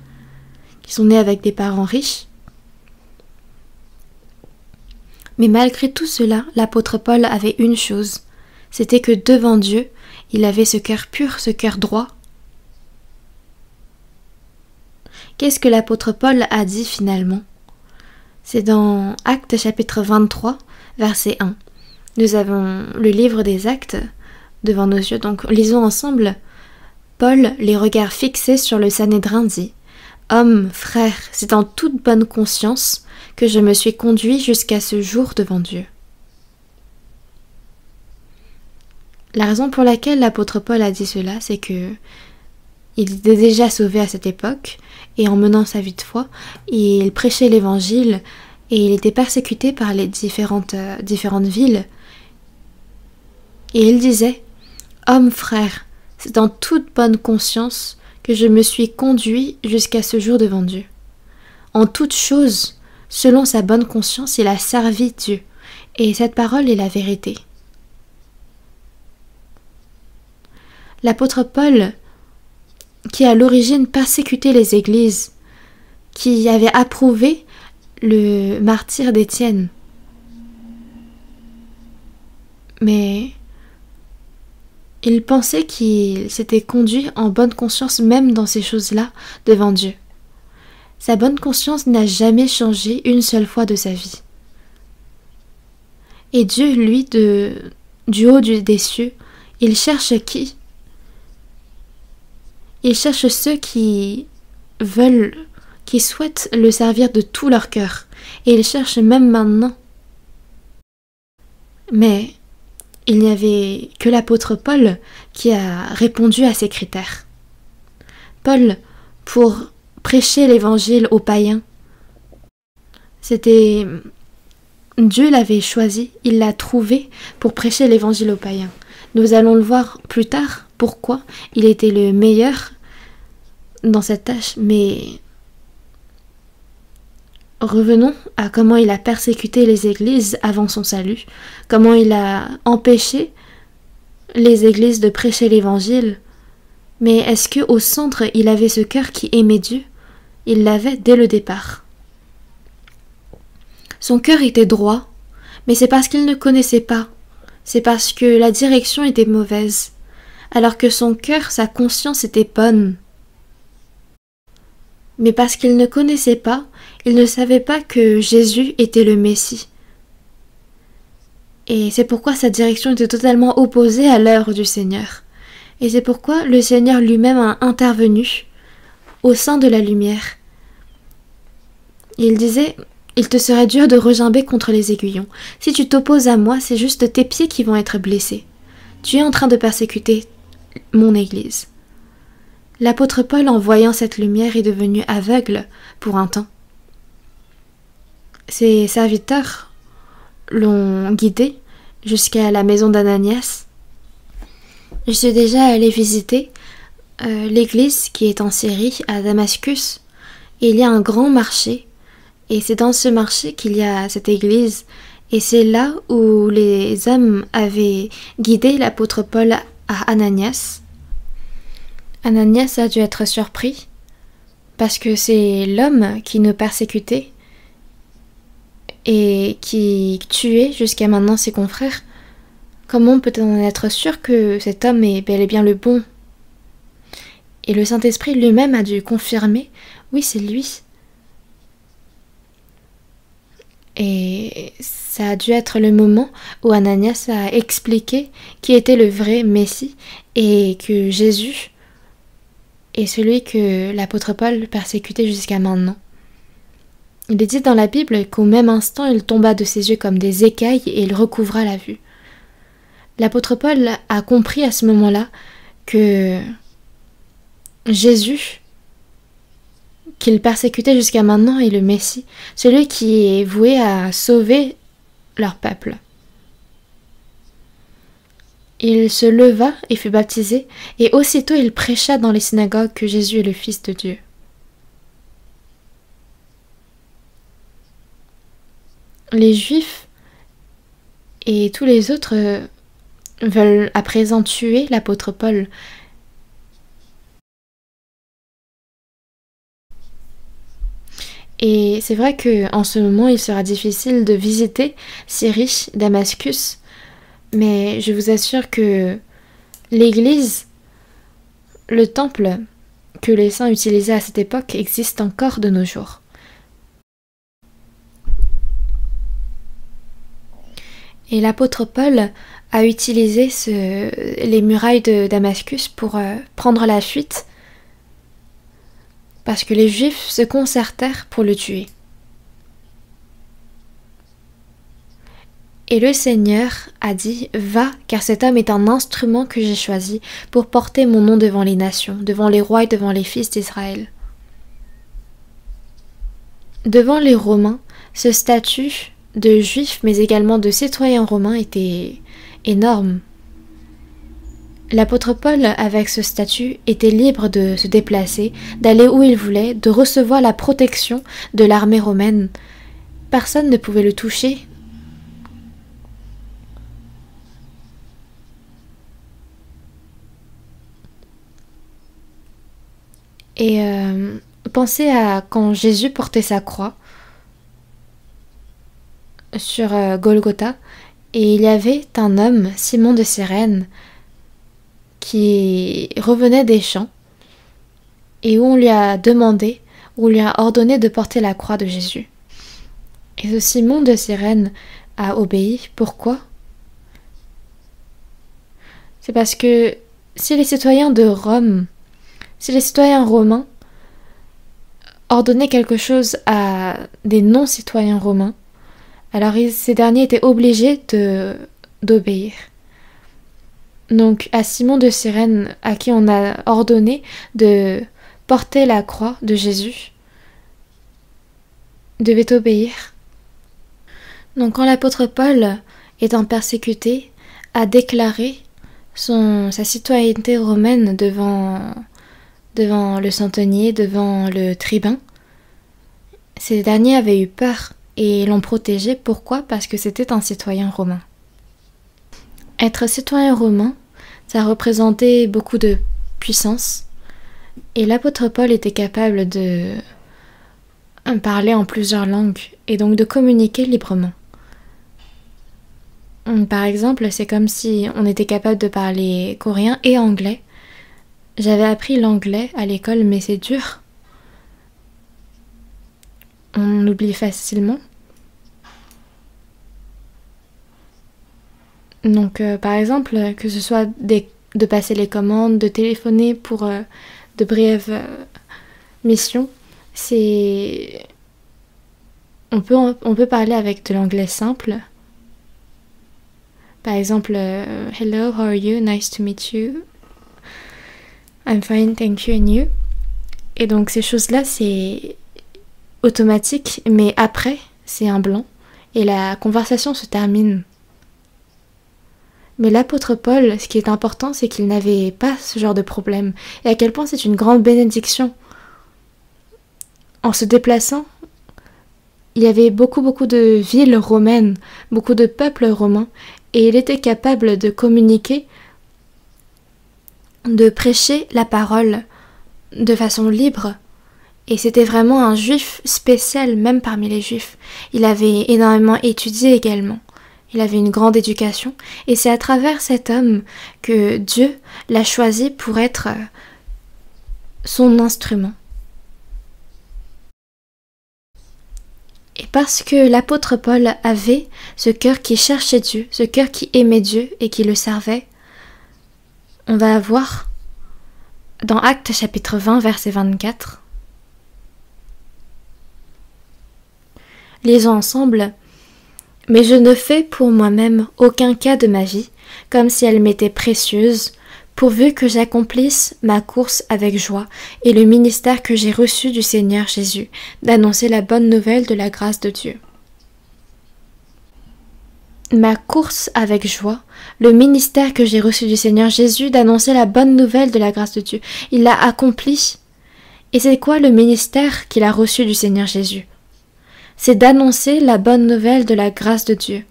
qui sont nées avec des parents riches. Mais malgré tout cela, l'apôtre Paul avait une chose, c'était que devant Dieu, il avait ce cœur pur, ce cœur droit. Qu'est-ce que l'apôtre Paul a dit finalement? C'est dans Actes chapitre 23, verset 1. Nous avons le livre des Actes devant nos yeux, donc lisons ensemble. Paul, les regards fixés sur le Sanhédrin, dit « Homme, frère, c'est en toute bonne conscience que je me suis conduit jusqu'à ce jour devant Dieu. » La raison pour laquelle l'apôtre Paul a dit cela, c'est que il était déjà sauvé à cette époque, et en menant sa vie de foi, il prêchait l'évangile, et il était persécuté par les différentes villes. Et il disait « Homme, frère, c'est en toute bonne conscience que je me suis conduit jusqu'à ce jour devant Dieu. En toute chose, selon sa bonne conscience, il a servi Dieu, et cette parole est la vérité. » L'apôtre Paul, qui à l'origine persécutait les églises, qui avait approuvé le martyre d'Étienne, mais il pensait qu'il s'était conduit en bonne conscience même dans ces choses-là devant Dieu. Sa bonne conscience n'a jamais changé une seule fois de sa vie. Et Dieu, lui, du haut des cieux, il cherche qui? Il cherche ceux qui souhaitent le servir de tout leur cœur. Et il cherche même maintenant. Mais il n'y avait que l'apôtre Paul qui a répondu à ces critères. Paul, pour prêcher l'évangile aux païens, Dieu l'avait choisi, il l'a trouvé pour prêcher l'évangile aux païens. Nous allons le voir plus tard, pourquoi il était le meilleur dans cette tâche, mais revenons à comment il a persécuté les églises avant son salut, comment il a empêché les églises de prêcher l'évangile, mais est-ce qu'au centre il avait ce cœur qui aimait Dieu? Il l'avait dès le départ. Son cœur était droit, mais c'est parce qu'il ne connaissait pas, c'est parce que la direction était mauvaise, alors que son cœur, sa conscience était bonne. Mais parce qu'il ne connaissait pas, il ne savait pas que Jésus était le Messie. Et c'est pourquoi sa direction était totalement opposée à l'œuvre du Seigneur. Et c'est pourquoi le Seigneur lui-même a intervenu au sein de la lumière. Il disait: il te serait dur de regimber contre les aiguillons. Si tu t'opposes à moi, c'est juste tes pieds qui vont être blessés. Tu es en train de persécuter mon Église. L'apôtre Paul, en voyant cette lumière, est devenu aveugle pour un temps. Ses serviteurs l'ont guidé jusqu'à la maison d'Ananias. Je suis déjà allée visiter l'église qui est en Syrie, à Damascus. Et il y a un grand marché, et c'est dans ce marché qu'il y a cette église, et c'est là où les hommes avaient guidé l'apôtre Paul à Ananias. Ananias a dû être surpris, parce que c'est l'homme qui nous persécutait et qui tuait jusqu'à maintenant ses confrères. Comment peut-on être sûr que cet homme est bel et bien le bon? Et le Saint-Esprit lui-même a dû confirmer: oui, c'est lui. Et ça a dû être le moment où Ananias a expliqué qui était le vrai Messie et que Jésus est celui que l'apôtre Paul persécutait jusqu'à maintenant. Il est dit dans la Bible qu'au même instant, il tomba de ses yeux comme des écailles et il recouvra la vue. L'apôtre Paul a compris à ce moment-là que Jésus, qu'il persécutait jusqu'à maintenant, est le Messie, celui qui est voué à sauver leur peuple. Il se leva et fut baptisé, et aussitôt il prêcha dans les synagogues que Jésus est le Fils de Dieu. Les Juifs et tous les autres veulent à présent tuer l'apôtre Paul. Et c'est vrai qu'en ce moment, il sera difficile de visiter Syrie, Damascus, mais je vous assure que l'église, le temple que les saints utilisaient à cette époque existe encore de nos jours. Et l'apôtre Paul a utilisé les murailles de Damascus pour prendre la fuite, parce que les Juifs se concertèrent pour le tuer. Et le Seigneur a dit: va, car cet homme est un instrument que j'ai choisi pour porter mon nom devant les nations, devant les rois et devant les fils d'Israël. Devant les Romains, ce statut de Juifs, mais également de citoyens romains, était énorme. L'apôtre Paul, avec ce statut, était libre de se déplacer, d'aller où il voulait, de recevoir la protection de l'armée romaine. Personne ne pouvait le toucher. Et pensez à quand Jésus portait sa croix sur Golgotha, et il y avait un homme, Simon de Cyrène, qui revenait des champs, et où on lui a demandé, où on lui a ordonné de porter la croix de Jésus. Et ce Simon de Cyrène a obéi. Pourquoi? C'est parce que si les citoyens de Rome, si les citoyens romains ordonnaient quelque chose à des non-citoyens romains, alors ces derniers étaient obligés d'obéir. Donc à Simon de Cyrène, à qui on a ordonné de porter la croix de Jésus, devait obéir. Donc quand l'apôtre Paul, étant persécuté, a déclaré sa citoyenneté romaine devant le centenier, devant le tribun, ces derniers avaient eu peur et l'ont protégé. Pourquoi? Parce que c'était un citoyen romain. Être citoyen romain, Ça représentait beaucoup de puissance. Et l'apôtre Paul était capable de parler en plusieurs langues et donc de communiquer librement. Par exemple, c'est comme si on était capable de parler coréen et anglais. J'avais appris l'anglais à l'école, mais c'est dur. On oublie facilement. Donc, par exemple, que ce soit de passer les commandes, de téléphoner pour de brèves missions, on peut parler avec de l'anglais simple. Par exemple, hello, how are you? Nice to meet you. I'm fine, thank you, and you. Et donc ces choses-là, c'est automatique, mais après, c'est un blanc. Et la conversation se termine. Mais l'apôtre Paul, ce qui est important, c'est qu'il n'avait pas ce genre de problème. Et à quel point c'est une grande bénédiction. En se déplaçant, il y avait beaucoup de villes romaines, beaucoup de peuples romains, et il était capable de communiquer, de prêcher la parole de façon libre. Et c'était vraiment un juif spécial, même parmi les juifs. Il avait énormément étudié également. Il avait une grande éducation. Et c'est à travers cet homme que Dieu l'a choisi pour être son instrument. Et parce que l'apôtre Paul avait ce cœur qui cherchait Dieu, ce cœur qui aimait Dieu et qui le servait, on va voir dans Actes chapitre 20, verset 24. Lisons ensemble. « Mais je ne fais pour moi-même aucun cas de ma vie, comme si elle m'était précieuse, pourvu que j'accomplisse ma course avec joie et le ministère que j'ai reçu du Seigneur Jésus, d'annoncer la bonne nouvelle de la grâce de Dieu. » Ma course avec joie, le ministère que j'ai reçu du Seigneur Jésus, d'annoncer la bonne nouvelle de la grâce de Dieu. Il l'a accompli. Et c'est quoi le ministère qu'il a reçu du Seigneur Jésus? C'est d'annoncer la bonne nouvelle de la grâce de Dieu.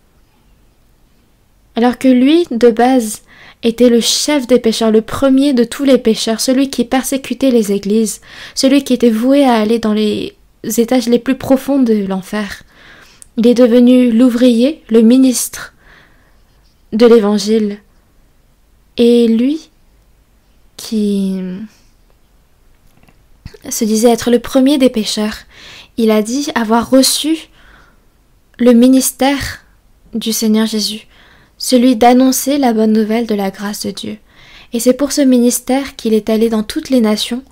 Alors que lui, de base, était le chef des pécheurs, le premier de tous les pécheurs, celui qui persécutait les églises, celui qui était voué à aller dans les étages les plus profonds de l'enfer. Il est devenu l'ouvrier, le ministre de l'Évangile. Et lui, qui se disait être le premier des pécheurs, il a dit avoir reçu le ministère du Seigneur Jésus, celui d'annoncer la bonne nouvelle de la grâce de Dieu. Et c'est pour ce ministère qu'il est allé dans toutes les nations.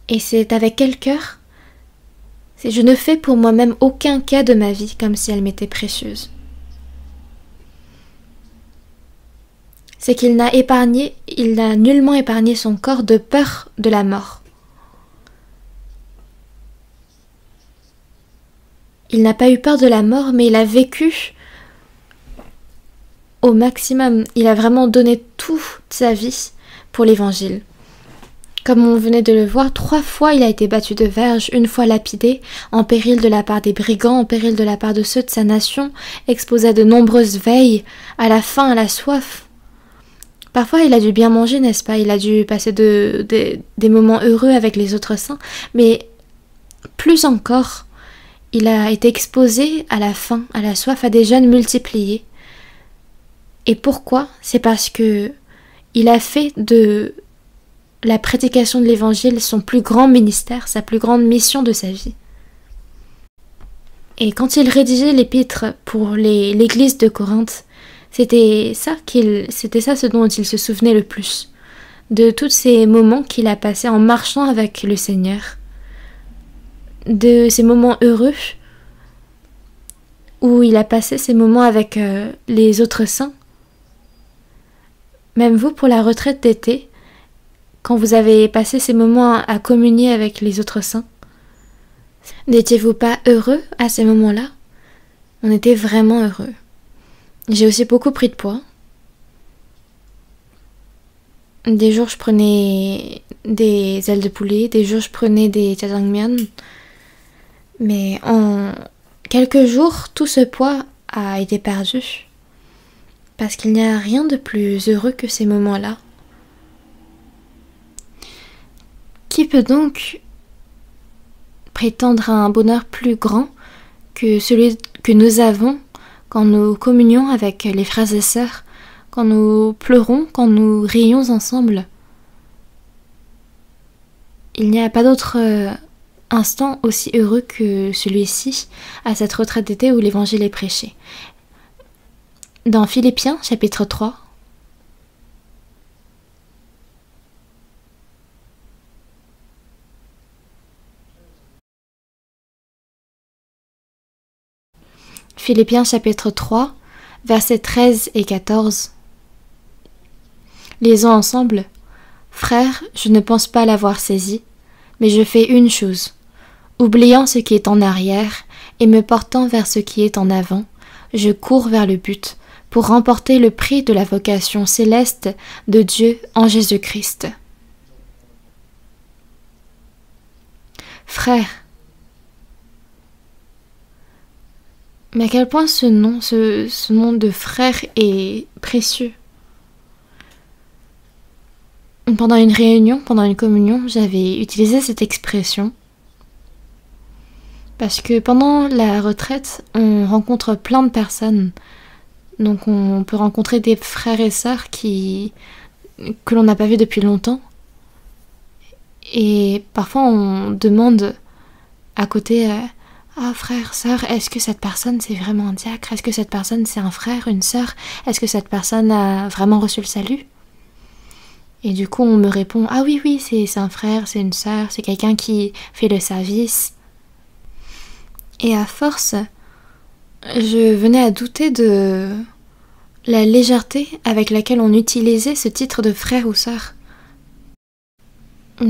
Et c'est avec quel cœur? Je ne fais pour moi-même aucun cas de ma vie comme si elle m'était précieuse. C'est qu'il n'a nullement épargné son corps de peur de la mort. Il n'a pas eu peur de la mort, mais il a vécu au maximum. Il a vraiment donné toute sa vie pour l'Évangile. Comme on venait de le voir, 3 fois il a été battu de verge, 1 fois lapidé, en péril de la part des brigands, en péril de la part de ceux de sa nation, exposé à de nombreuses veilles, à la faim, à la soif. Parfois il a dû bien manger, n'est-ce pas? Il a dû passer des moments heureux avec les autres saints, mais plus encore, il a été exposé à la faim, à la soif, à des jeûnes multipliés. Et pourquoi? C'est parce que il a fait de la prédication de l'Évangile son plus grand ministère, sa plus grande mission de sa vie. Et quand il rédigeait l'épître pour l'église de Corinthe, c'était ça ce dont il se souvenait le plus, de tous ces moments qu'il a passés en marchant avec le Seigneur, de ces moments heureux où il a passé ces moments avec les autres saints. Même vous, pour la retraite d'été, quand vous avez passé ces moments à communier avec les autres saints, n'étiez-vous pas heureux à ces moments-là? On était vraiment heureux. J'ai aussi beaucoup pris de poids. Des jours, je prenais des ailes de poulet, des jours, je prenais des jjajangmyeon. Mais en quelques jours, tout ce poids a été perdu. parce qu'il n'y a rien de plus heureux que ces moments-là. Qui peut donc prétendre à un bonheur plus grand que celui que nous avons quand nous communions avec les frères et sœurs, quand nous pleurons, quand nous rions ensemble? Il n'y a pas d'autre instant aussi heureux que celui-ci, à cette retraite d'été où l'évangile est prêché. Dans Philippiens, chapitre 3, Philippiens chapitre 3, versets 13 et 14. Lisons ensemble. Frères, je ne pense pas l'avoir saisi, mais je fais une chose. Oubliant ce qui est en arrière et me portant vers ce qui est en avant, je cours vers le but pour remporter le prix de la vocation céleste de Dieu en Jésus-Christ. Frères, mais à quel point ce nom de frère est précieux. Pendant une réunion, pendant une communion, j'avais utilisé cette expression parce que pendant la retraite, on rencontre plein de personnes. Donc on peut rencontrer des frères et sœurs que l'on n'a pas vus depuis longtemps. Et parfois on demande à côté ah frère, sœur, est-ce que cette personne c'est vraiment un diacre? Est-ce que cette personne c'est un frère, une sœur? Est-ce que cette personne a vraiment reçu le salut? Et du coup on me répond ah oui c'est un frère, c'est une sœur, c'est quelqu'un qui fait le service. Et à force, je venais à douter de la légèreté avec laquelle on utilisait ce titre de frère ou sœur.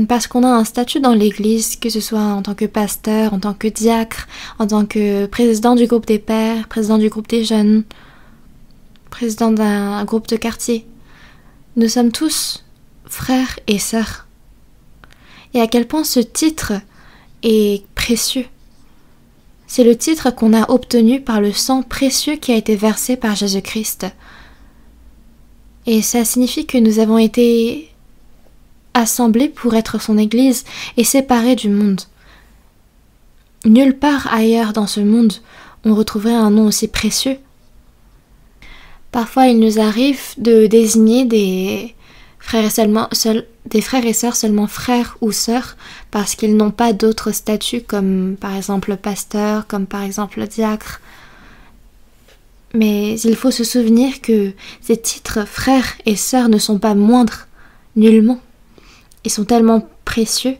Parce qu'on a un statut dans l'église, que ce soit en tant que pasteur, en tant que diacre, en tant que président du groupe des pères, président du groupe des jeunes, président d'un groupe de quartier. Nous sommes tous frères et sœurs. Et à quel point ce titre est précieux. C'est le titre qu'on a obtenu par le sang précieux qui a été versé par Jésus-Christ. Et ça signifie que nous avons été assemblés pour être son Église et séparés du monde. Nulle part ailleurs dans ce monde on retrouverait un nom aussi précieux. Parfois il nous arrive de désigner des frères et sœurs seulement frères ou sœurs parce qu'ils n'ont pas d'autres statuts comme par exemple pasteur, comme par exemple diacre. Mais il faut se souvenir que ces titres frères et sœurs ne sont pas moindres, nullement. Ils sont tellement précieux.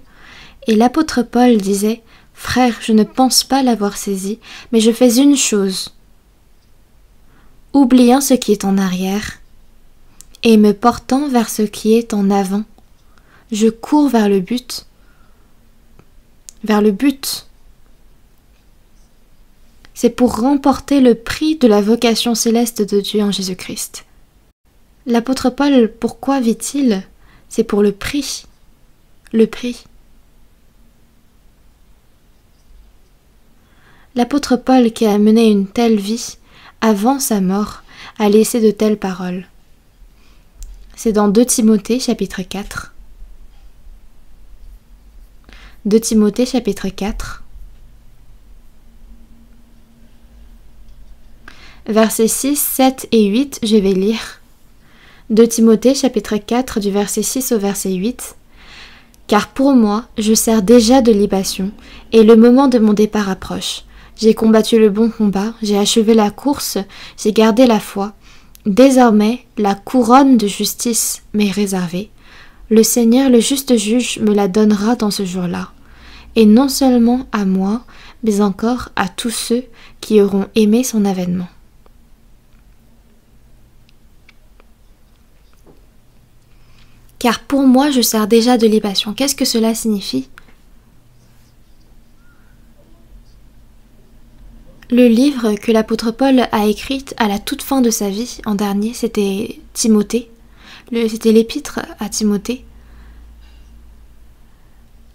Et l'apôtre Paul disait « Frère, je ne pense pas l'avoir saisi, mais je fais une chose. Oubliant ce qui est en arrière et me portant vers ce qui est en avant, je cours vers le but. » Vers le but. C'est pour remporter le prix de la vocation céleste de Dieu en Jésus-Christ. L'apôtre Paul, pourquoi vit-il? C'est pour le prix. Le prix. L'apôtre Paul, qui a mené une telle vie avant sa mort, a laissé de telles paroles. C'est dans 2 Timothée chapitre 4. 2 Timothée chapitre 4. Versets 6, 7 et 8, je vais lire. 2 Timothée chapitre 4 du verset 6 au verset 8. Car pour moi, je sers déjà de libation, et le moment de mon départ approche. J'ai combattu le bon combat, j'ai achevé la course, j'ai gardé la foi. Désormais, la couronne de justice m'est réservée. Le Seigneur, le juste juge, me la donnera dans ce jour-là. Et non seulement à moi, mais encore à tous ceux qui auront aimé son avènement. Car pour moi, je sers déjà de libation. Qu'est-ce que cela signifie? Le livre que l'apôtre Paul a écrit à la toute fin de sa vie, en dernier, c'était Timothée. C'était l'épître à Timothée.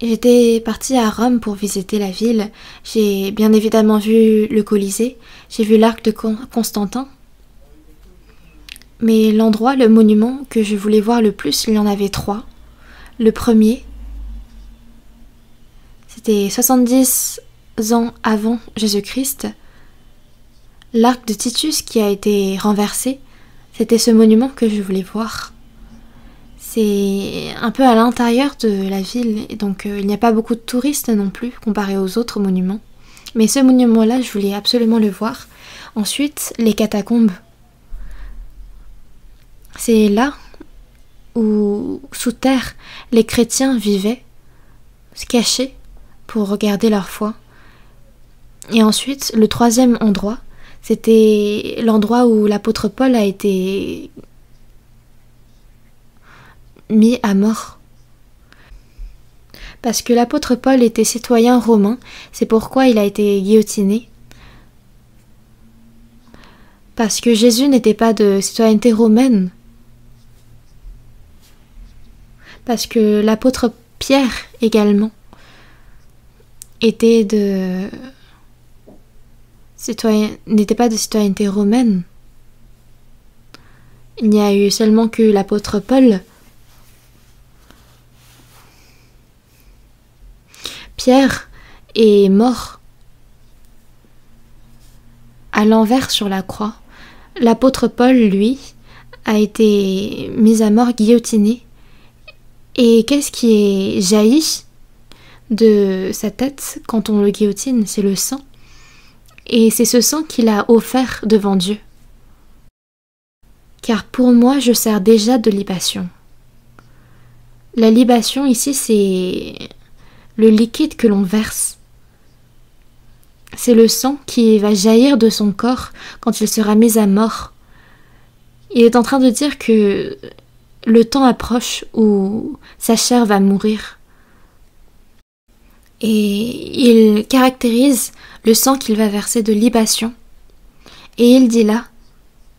J'étais partie à Rome pour visiter la ville. J'ai bien évidemment vu le Colisée. J'ai vu l'arc de Constantin. Mais l'endroit, le monument que je voulais voir le plus, il y en avait 3. Le premier, c'était 70 ans avant Jésus-Christ. L'arc de Titus qui a été renversé, c'était ce monument que je voulais voir. C'est un peu à l'intérieur de la ville, et donc il n'y a pas beaucoup de touristes non plus, comparé aux autres monuments. Mais ce monument-là, je voulais absolument le voir. Ensuite, les catacombes. C'est là où, sous terre, les chrétiens vivaient, se cachaient pour regarder leur foi. Et ensuite, le troisième endroit, c'était l'endroit où l'apôtre Paul a été mis à mort. Parce que l'apôtre Paul était citoyen romain, c'est pourquoi il a été guillotiné. Parce que Jésus n'était pas de citoyenneté romaine. Parce que l'apôtre Pierre également n'était pas de citoyenneté romaine. Il n'y a eu seulement que l'apôtre Paul. Pierre est mort à l'envers sur la croix. L'apôtre Paul, lui, a été mis à mort, guillotiné. Et qu'est-ce qui est jailli de sa tête quand on le guillotine? C'est le sang. Et c'est ce sang qu'il a offert devant Dieu. Car pour moi, je sers déjà de libation. La libation ici, c'est le liquide que l'on verse. C'est le sang qui va jaillir de son corps quand il sera mis à mort. Il est en train de dire que le temps approche où sa chair va mourir. Et il caractérise le sang qu'il va verser de libation. Et il dit là,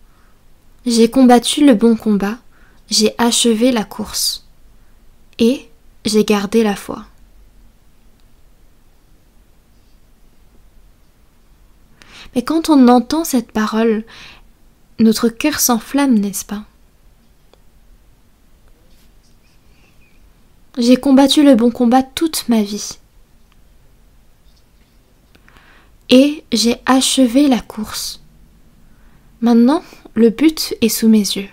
« J'ai combattu le bon combat, j'ai achevé la course, et j'ai gardé la foi. » Mais quand on entend cette parole, notre cœur s'enflamme, n'est-ce pas? J'ai combattu le bon combat toute ma vie. Et j'ai achevé la course. Maintenant, le but est sous mes yeux.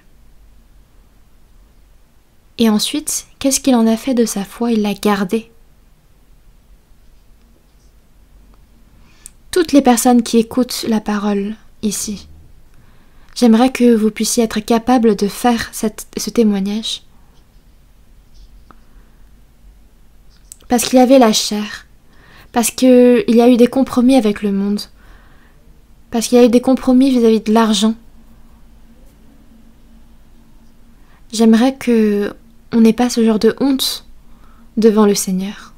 Et ensuite, qu'est-ce qu'il en a fait de sa foi? Il l'a gardée. Toutes les personnes qui écoutent la parole ici, j'aimerais que vous puissiez être capables de faire ce témoignage. Parce qu'il y avait la chair, parce qu'il y a eu des compromis avec le monde, parce qu'il y a eu des compromis vis-à-vis de l'argent. J'aimerais que on n'ait pas ce genre de honte devant le Seigneur.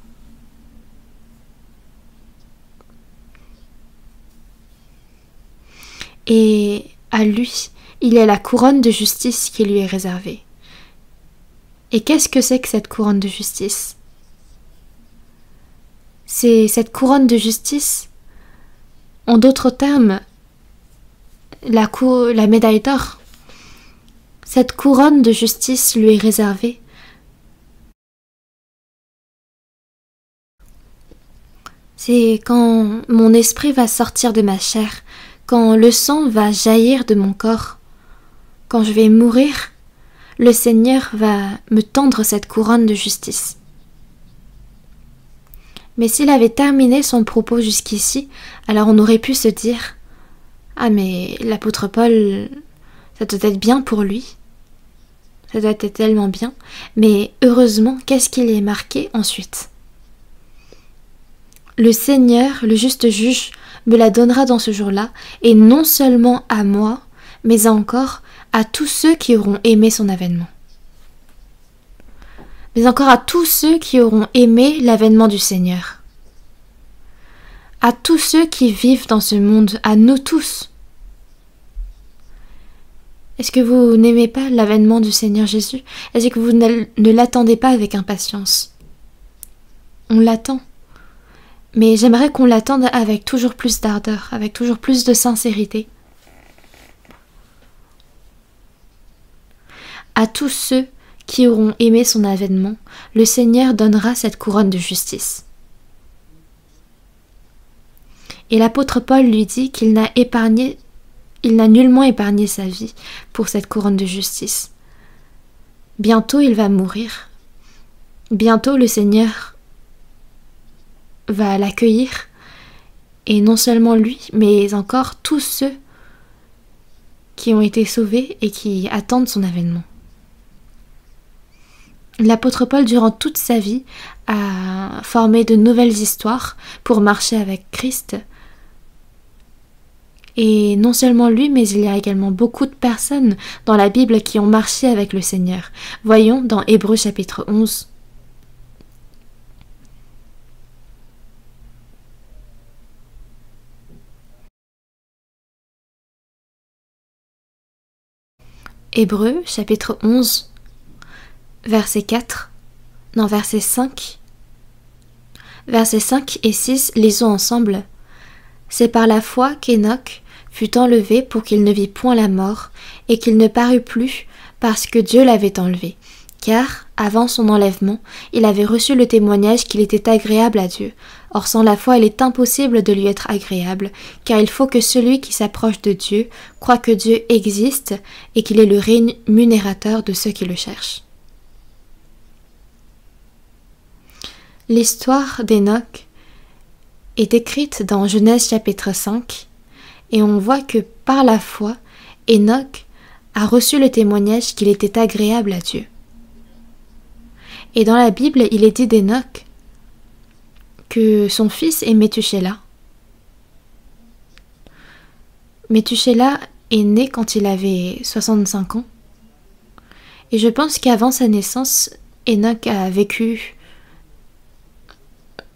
Et à lui, il y a la couronne de justice qui lui est réservée. Et qu'est-ce que c'est que cette couronne de justice? C'est cette couronne de justice, en d'autres termes, la médaille d'or. Cette couronne de justice lui est réservée. C'est quand mon esprit va sortir de ma chair, quand le sang va jaillir de mon corps, quand je vais mourir, le Seigneur va me tendre cette couronne de justice. Mais s'il avait terminé son propos jusqu'ici, alors on aurait pu se dire « Ah mais l'apôtre Paul, ça doit être bien pour lui. Ça doit être tellement bien. » Mais heureusement, qu'est-ce qu'il est marqué ensuite? Le Seigneur, le juste juge, me la donnera dans ce jour-là, et non seulement à moi, mais encore à tous ceux qui auront aimé son avènement. Mais encore à tous ceux qui auront aimé l'avènement du Seigneur. À tous ceux qui vivent dans ce monde, à nous tous. Est-ce que vous n'aimez pas l'avènement du Seigneur Jésus? Est-ce que vous ne l'attendez pas avec impatience? On l'attend. Mais j'aimerais qu'on l'attende avec toujours plus d'ardeur, avec toujours plus de sincérité. À tous ceux qui auront aimé son avènement, le Seigneur donnera cette couronne de justice. Et l'apôtre Paul lui dit qu'il n'a nullement épargné sa vie pour cette couronne de justice. Bientôt il va mourir. Bientôt le Seigneur va l'accueillir. Et non seulement lui, mais encore tous ceux qui ont été sauvés et qui attendent son avènement. L'apôtre Paul, durant toute sa vie, a formé de nouvelles histoires pour marcher avec Christ. Et non seulement lui, mais il y a également beaucoup de personnes dans la Bible qui ont marché avec le Seigneur. Voyons dans Hébreux chapitre 11. Hébreux chapitre 11, verset 5. Versets 5 et 6, lisons ensemble. C'est par la foi qu'Enoch fut enlevé pour qu'il ne vît point la mort, et qu'il ne parut plus, parce que Dieu l'avait enlevé. Car, avant son enlèvement, il avait reçu le témoignage qu'il était agréable à Dieu. Or sans la foi, il est impossible de lui être agréable, car il faut que celui qui s'approche de Dieu croit que Dieu existe et qu'il est le rémunérateur de ceux qui le cherchent. L'histoire d'Enoch est décrite dans Genèse chapitre 5, et on voit que par la foi, Enoch a reçu le témoignage qu'il était agréable à Dieu. Et dans la Bible, il est dit d'Enoch que son fils est Méthusélah. Méthusélah est né quand il avait 65 ans. Et je pense qu'avant sa naissance, Enoch a vécu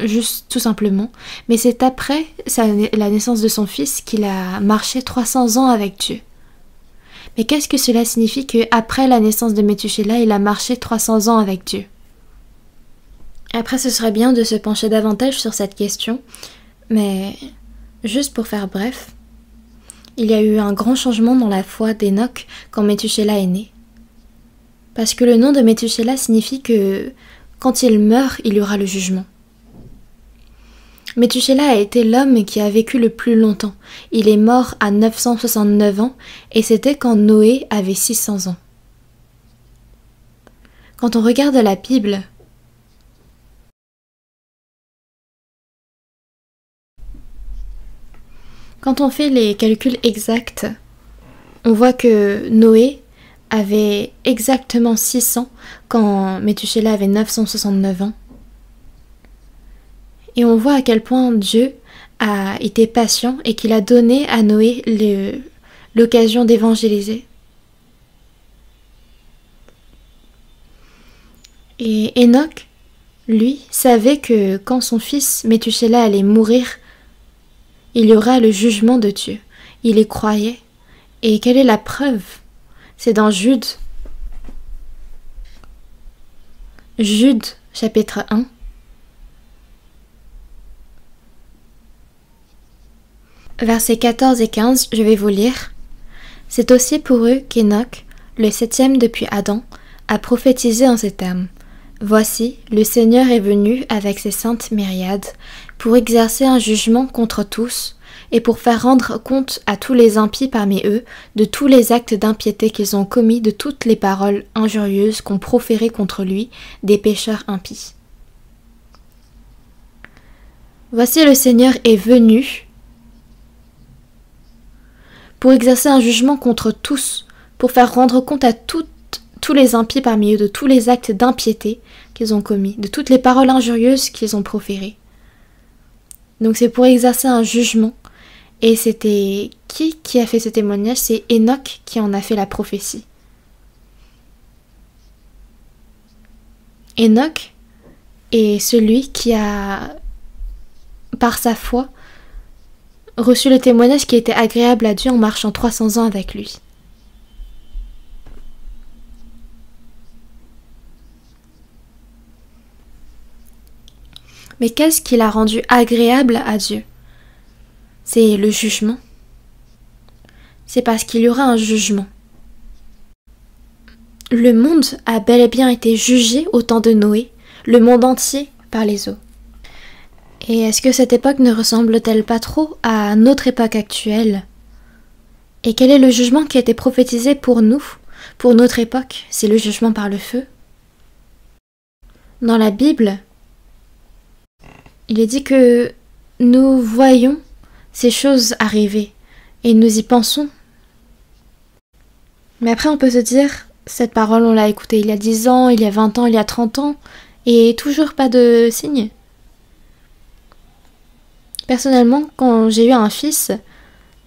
juste tout simplement. Mais c'est après la naissance de son fils qu'il a marché 300 ans avec Dieu. Mais qu'est-ce que cela signifie qu'après la naissance de Méthusélah, il a marché 300 ans avec Dieu? Après, ce serait bien de se pencher davantage sur cette question, mais juste pour faire bref, il y a eu un grand changement dans la foi d'Enoch quand Méthusélah est né. Parce que le nom de Méthusélah signifie que quand il meurt, il y aura le jugement. Méthusélah a été l'homme qui a vécu le plus longtemps. Il est mort à 969 ans et c'était quand Noé avait 600 ans. Quand on regarde la Bible, quand on fait les calculs exacts, on voit que Noé avait exactement 600 quand Méthusélah avait 969 ans. Et on voit à quel point Dieu a été patient et qu'il a donné à Noé l'occasion d'évangéliser. Et Enoch, lui, savait que quand son fils Méthusélah allait mourir, il y aura le jugement de Dieu. Il y croyait. Et quelle est la preuve? C'est dans Jude. Jude, chapitre 1. Versets 14 et 15, je vais vous lire. C'est aussi pour eux qu'Enoch, le 7e depuis Adam, a prophétisé en ces termes. Voici, le Seigneur est venu avec ses saintes myriades pour exercer un jugement contre tous et pour faire rendre compte à tous les impies parmi eux de tous les actes d'impiété qu'ils ont commis, de toutes les paroles injurieuses qu'ont proférées contre lui des pécheurs impies. Voici, le Seigneur est venu pour exercer un jugement contre tous, pour faire rendre compte à tous les impies parmi eux de tous les actes d'impiété qu'ils ont commis, de toutes les paroles injurieuses qu'ils ont proférées. Donc c'est pour exercer un jugement. Et c'était qui a fait ce témoignage? C'est Enoch qui en a fait la prophétie. Enoch est celui qui a, par sa foi, reçu le témoignage qui était agréable à Dieu en marchant 300 ans avec lui. Mais qu'est-ce qui l'a rendu agréable à Dieu? C'est le jugement. C'est parce qu'il y aura un jugement. le monde a bel et bien été jugé au temps de Noé, le monde entier par les eaux. Et est-ce que cette époque ne ressemble-t-elle pas trop à notre époque actuelle? Et quel est le jugement qui a été prophétisé pour nous, pour notre époque? C'est le jugement par le feu. Dans la Bible, il est dit que nous voyons ces choses arriver et nous y pensons. Mais après on peut se dire, cette parole on l'a écoutée il y a 10 ans, il y a 20 ans, il y a 30 ans, et toujours pas de signe. Personnellement, quand j'ai eu un fils,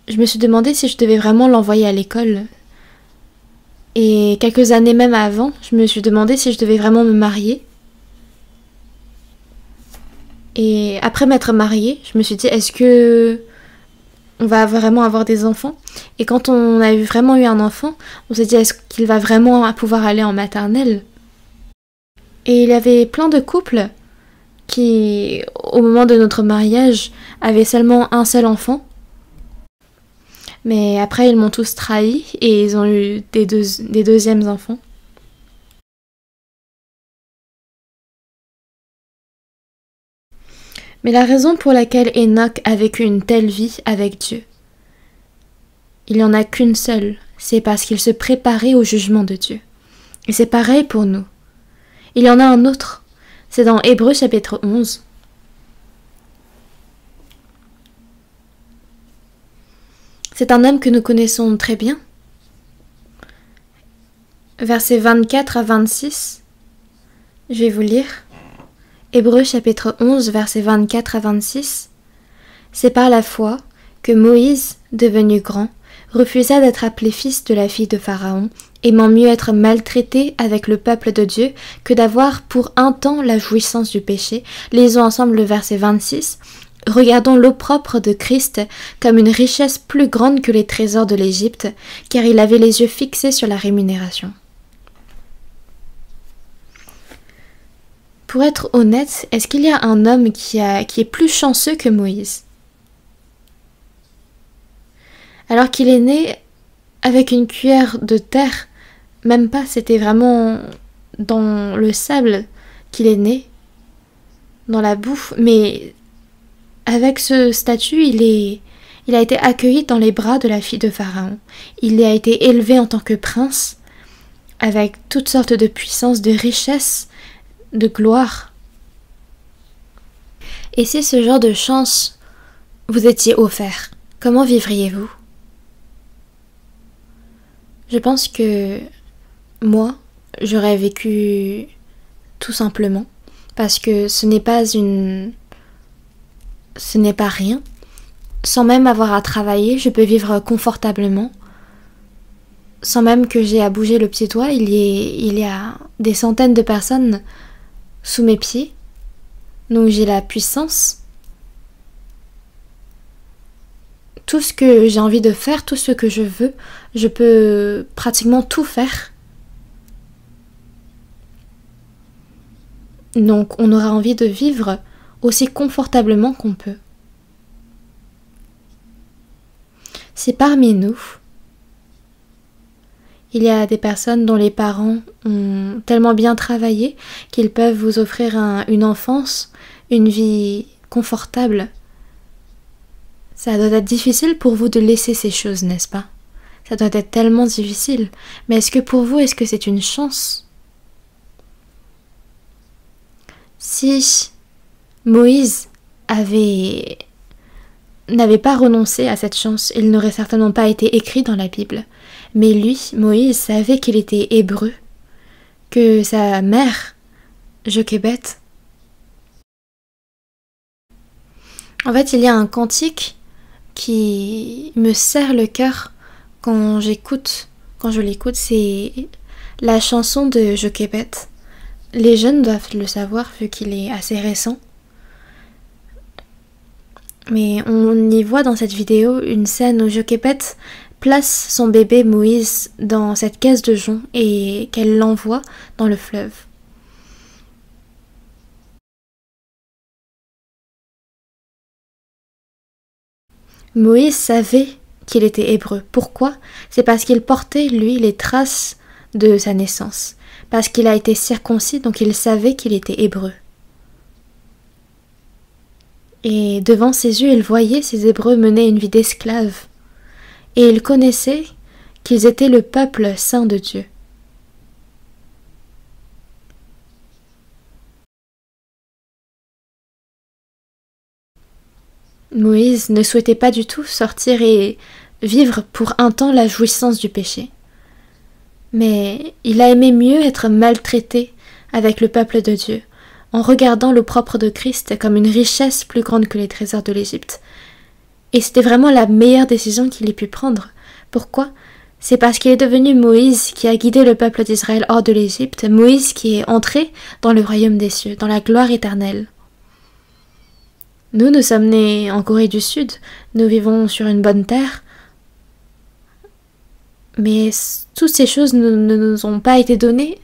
je me suis demandé si je devais vraiment l'envoyer à l'école. Et quelques années même avant, je me suis demandé si je devais vraiment me marier. Et après m'être mariée, je me suis dit, est-ce que on va vraiment avoir des enfants? Et quand on a vraiment eu un enfant, on s'est dit, est-ce qu'il va vraiment pouvoir aller en maternelle? Et il y avait plein de couples qui, au moment de notre mariage, avaient seulement un seul enfant. Mais après, ils m'ont tous trahi et ils ont eu des deuxièmes enfants. Mais la raison pour laquelle Enoch a vécu une telle vie avec Dieu, il n'y en a qu'une seule, c'est parce qu'il se préparait au jugement de Dieu. Et c'est pareil pour nous. Il y en a un autre, c'est dans Hébreux chapitre 11. C'est un homme que nous connaissons très bien. Versets 24 à 26, je vais vous lire. Hébreux chapitre 11, versets 24 à 26. C'est par la foi que Moïse, devenu grand, refusa d'être appelé fils de la fille de Pharaon, aimant mieux être maltraité avec le peuple de Dieu que d'avoir pour un temps la jouissance du péché. Lisons ensemble le verset 26. Regardons l'opprobre de Christ comme une richesse plus grande que les trésors de l'Égypte, car il avait les yeux fixés sur la rémunération. Pour être honnête, est-ce qu'il y a un homme qui est plus chanceux que Moïse? Alors qu'il est né avec une cuillère de terre, même pas, c'était vraiment dans le sable qu'il est né, dans la boue, mais avec ce statut, il a été accueilli dans les bras de la fille de Pharaon. Il a été élevé en tant que prince, avec toutes sortes de puissances, de richesses, de gloire. Et si ce genre de chance vous étiez offert, comment vivriez-vous? Je pense que moi, j'aurais vécu tout simplement, parce que ce n'est pas rien. Sans même avoir à travailler, je peux vivre confortablement. Sans même que j'ai à bouger le pied doigt, il y a des centaines de personnes sous mes pieds. Donc j'ai la puissance. Tout ce que j'ai envie de faire, tout ce que je veux, je peux pratiquement tout faire. Donc on aura envie de vivre aussi confortablement qu'on peut. Si parmi nous, il y a des personnes dont les parents ont tellement bien travaillé qu'ils peuvent vous offrir une enfance, une vie confortable, ça doit être difficile pour vous de laisser ces choses, n'est-ce pas? Ça doit être tellement difficile. Mais est-ce que pour vous, est-ce que c'est une chance? Si Moïse n'avait pas renoncé à cette chance, il n'aurait certainement pas été écrit dans la Bible. Mais lui, Moïse, savait qu'il était hébreu, que sa mère, Jochébed. En fait, il y a un cantique qui me serre le cœur quand je l'écoute, c'est la chanson de Jochébed. Les jeunes doivent le savoir vu qu'il est assez récent. Mais on y voit dans cette vidéo une scène où Jochébed place son bébé Moïse dans cette caisse de jonc et qu'elle l'envoie dans le fleuve. Moïse savait qu'il était hébreu. Pourquoi? C'est parce qu'il portait, lui, les traces de sa naissance, parce qu'il a été circoncis, donc il savait qu'il était hébreu. Et devant ses yeux, il voyait ces Hébreux mener une vie d'esclaves, et il connaissait qu'ils étaient le peuple saint de Dieu. Moïse ne souhaitait pas du tout sortir et vivre pour un temps la jouissance du péché. Mais il a aimé mieux être maltraité avec le peuple de Dieu, en regardant l'opprobre de Christ comme une richesse plus grande que les trésors de l'Égypte. Et c'était vraiment la meilleure décision qu'il ait pu prendre. Pourquoi ? C'est parce qu'il est devenu Moïse qui a guidé le peuple d'Israël hors de l'Égypte, Moïse qui est entré dans le royaume des cieux, dans la gloire éternelle. Nous sommes nés en Corée du Sud, nous vivons sur une bonne terre, mais toutes ces choses ne nous ont pas été données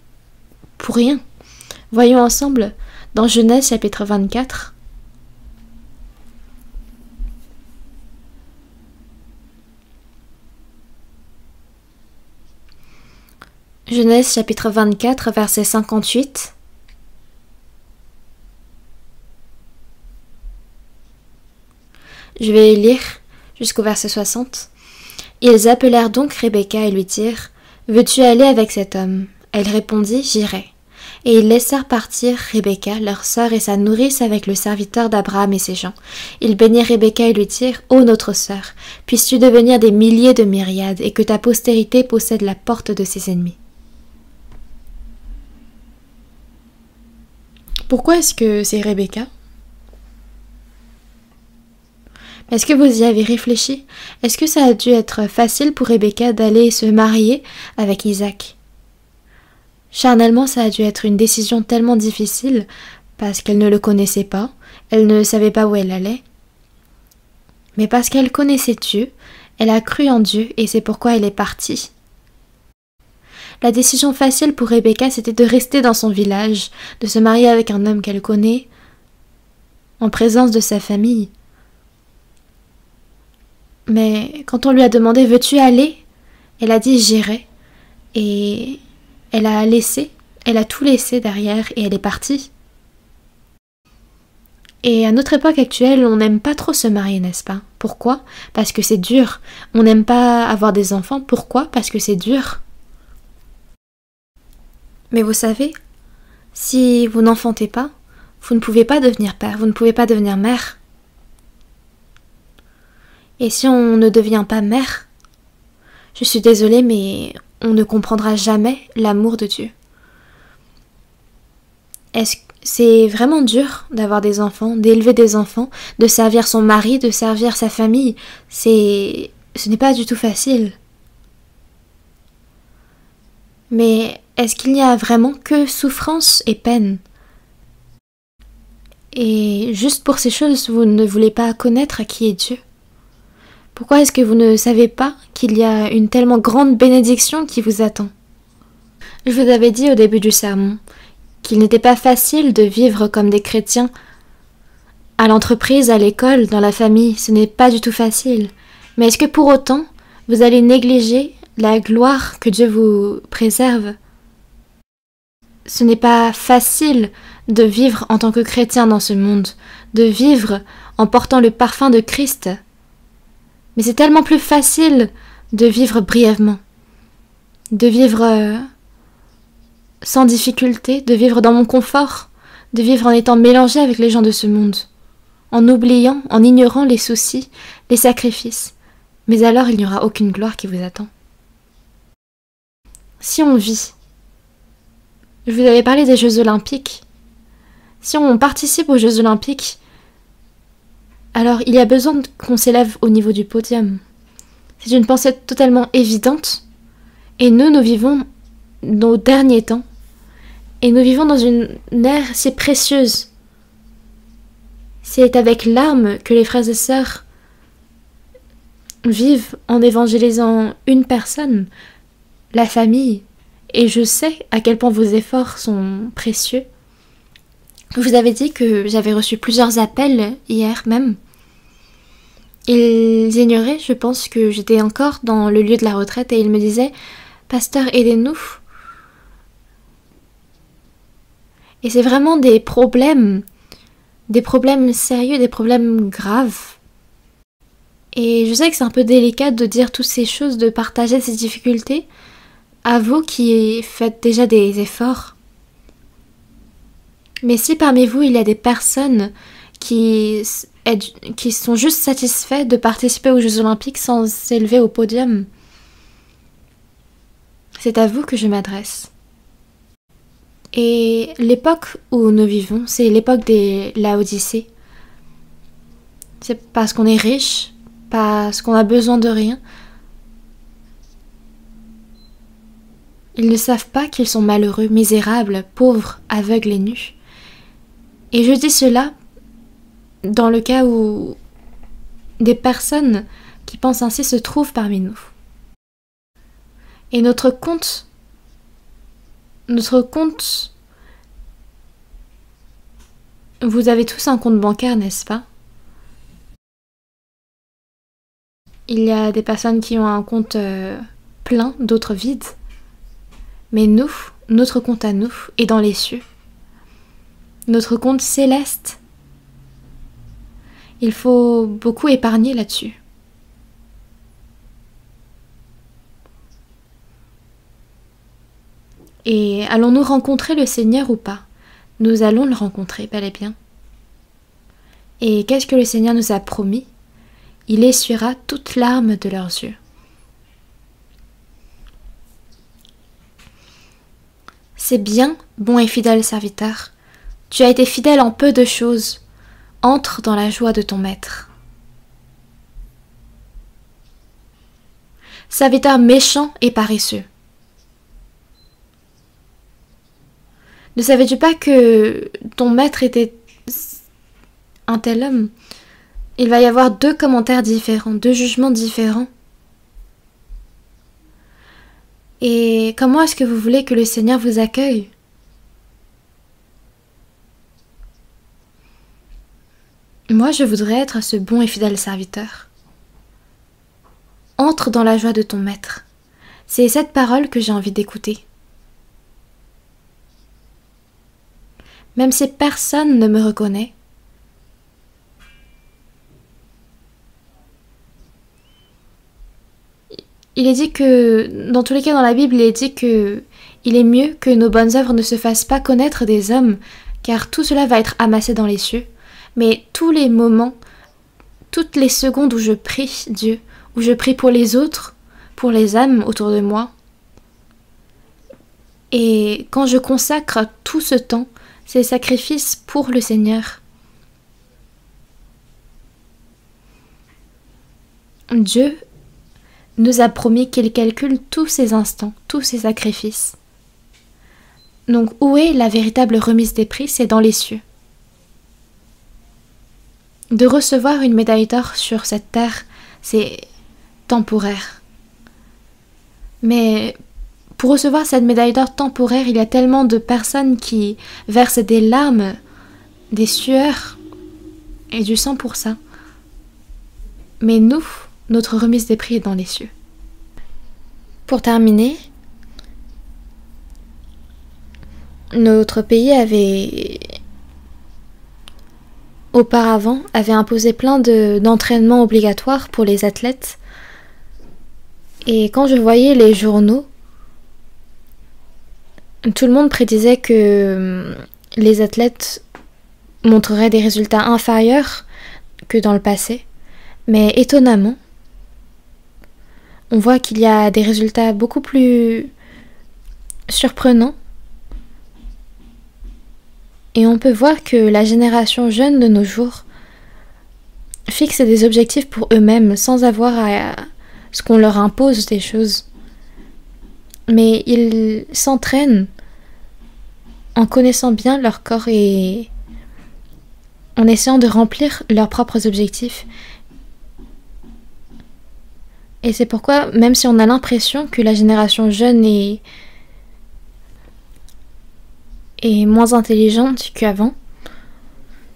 pour rien. Voyons ensemble dans Genèse chapitre 24. Genèse chapitre 24, verset 58. Je vais lire jusqu'au verset 60. Ils appelèrent donc Rebecca et lui dirent « Veux-tu aller avec cet homme ?» Elle répondit « J'irai. » Et ils laissèrent partir Rebecca, leur sœur et sa nourrice avec le serviteur d'Abraham et ses gens. Ils bénirent Rebecca et lui dirent « Ô notre sœur, puisses-tu devenir des milliers de myriades et que ta postérité possède la porte de ses ennemis. » Pourquoi est-ce que c'est Rebecca ? Est-ce que vous y avez réfléchi ? Est-ce que ça a dû être facile pour Rebecca d'aller se marier avec Isaac ? Charnellement, ça a dû être une décision tellement difficile parce qu'elle ne le connaissait pas, elle ne savait pas où elle allait. Mais parce qu'elle connaissait Dieu, elle a cru en Dieu et c'est pourquoi elle est partie. La décision facile pour Rebecca, c'était de rester dans son village, de se marier avec un homme qu'elle connaît, en présence de sa famille. Mais quand on lui a demandé « Veux-tu aller ?» Elle a dit « J'irai ». Et elle a tout laissé derrière et elle est partie. Et à notre époque actuelle, on n'aime pas trop se marier, n'est-ce pas ? Pourquoi ? Parce que c'est dur. On n'aime pas avoir des enfants. Pourquoi ? Parce que c'est dur. Mais vous savez, si vous n'enfantez pas, vous ne pouvez pas devenir père, vous ne pouvez pas devenir mère. Et si on ne devient pas mère, je suis désolée, mais on ne comprendra jamais l'amour de Dieu. C'est vraiment dur d'avoir des enfants, d'élever des enfants, de servir son mari, de servir sa famille. Ce n'est pas du tout facile. Mais est-ce qu'il n'y a vraiment que souffrance et peine ? Et juste pour ces choses, vous ne voulez pas connaître qui est Dieu ? Pourquoi est-ce que vous ne savez pas qu'il y a une tellement grande bénédiction qui vous attend ? Je vous avais dit au début du sermon qu'il n'était pas facile de vivre comme des chrétiens à l'entreprise, à l'école, dans la famille. Ce n'est pas du tout facile. Mais est-ce que pour autant, vous allez négliger la gloire que Dieu vous préserve ? Ce n'est pas facile de vivre en tant que chrétien dans ce monde, de vivre en portant le parfum de Christ. Mais c'est tellement plus facile de vivre brièvement, de vivre sans difficulté, de vivre dans mon confort, de vivre en étant mélangé avec les gens de ce monde, en oubliant, en ignorant les soucis, les sacrifices. Mais alors il n'y aura aucune gloire qui vous attend. Si on vit, je vous avais parlé des Jeux Olympiques, si on participe aux Jeux Olympiques, alors il y a besoin qu'on s'élève au niveau du podium. C'est une pensée totalement évidente. Et nous vivons nos derniers temps. Et nous vivons dans une ère si précieuse. C'est avec larmes que les frères et sœurs vivent en évangélisant une personne, la famille. Et je sais à quel point vos efforts sont précieux. Je vous avais dit que j'avais reçu plusieurs appels hier même. Ils ignoraient, je pense, que j'étais encore dans le lieu de la retraite et ils me disaient « Pasteur, aidez-nous, Et c'est vraiment des problèmes sérieux, des problèmes graves. Et je sais que c'est un peu délicat de dire toutes ces choses, de partager ces difficultés à vous qui faites déjà des efforts. Mais si parmi vous il y a des personnes qui sont juste satisfaits de participer aux Jeux Olympiques sans s'élever au podium, c'est à vous que je m'adresse. Et l'époque où nous vivons, c'est l'époque des Laodicées. C'est parce qu'on est riche, parce qu'on a besoin de rien. Ils ne savent pas qu'ils sont malheureux, misérables, pauvres, aveugles et nus. Et je dis cela dans le cas où des personnes qui pensent ainsi se trouvent parmi nous. Et notre compte, vous avez tous un compte bancaire, n'est-ce pas? Il y a des personnes qui ont un compte plein, d'autres vides. Mais nous, notre compte à nous est dans les cieux. Notre compte céleste. Il faut beaucoup épargner là-dessus. Et allons-nous rencontrer le Seigneur ou pas? Nous allons le rencontrer, bel et bien. Et qu'est-ce que le Seigneur nous a promis? Il essuiera toute larme de leurs yeux. C'est bien, bon et fidèle serviteur. Tu as été fidèle en peu de choses. Entre dans la joie de ton maître. Serviteur méchant et paresseux. Ne savais-tu pas que ton maître était un tel homme? Il va y avoir 2 commentaires différents, 2 jugements différents. Et comment est-ce que vous voulez que le Seigneur vous accueille? Moi, je voudrais être ce bon et fidèle serviteur. Entre dans la joie de ton maître. C'est cette parole que j'ai envie d'écouter. Même si personne ne me reconnaît, il est dit que, dans tous les cas dans la Bible, il est dit que il est mieux que nos bonnes œuvres ne se fassent pas connaître des hommes, car tout cela va être amassé dans les cieux. Mais tous les moments, toutes les secondes où je prie Dieu, où je prie pour les autres, pour les âmes autour de moi, et quand je consacre tout ce temps, ces sacrifices pour le Seigneur, Dieu nous a promis qu'il calcule tous ces instants, tous ces sacrifices. Donc où est la véritable remise des prix? C'est dans les cieux. De recevoir une médaille d'or sur cette terre, c'est temporaire. Mais pour recevoir cette médaille d'or temporaire, il y a tellement de personnes qui versent des larmes, des sueurs et du sang pour ça. Mais nous, notre remise des prix est dans les cieux. Pour terminer, notre pays avait auparavant imposé plein d'entraînements obligatoires pour les athlètes. Et quand je voyais les journaux, tout le monde prédisait que les athlètes montreraient des résultats inférieurs que dans le passé. Mais étonnamment, on voit qu'il y a des résultats beaucoup plus surprenants. Et on peut voir que la génération jeune de nos jours fixe des objectifs pour eux-mêmes sans avoir à ce qu'on leur impose des choses. Mais ils s'entraînent en connaissant bien leur corps et en essayant de remplir leurs propres objectifs. Et c'est pourquoi, même si on a l'impression que la génération jeune est moins intelligente qu'avant,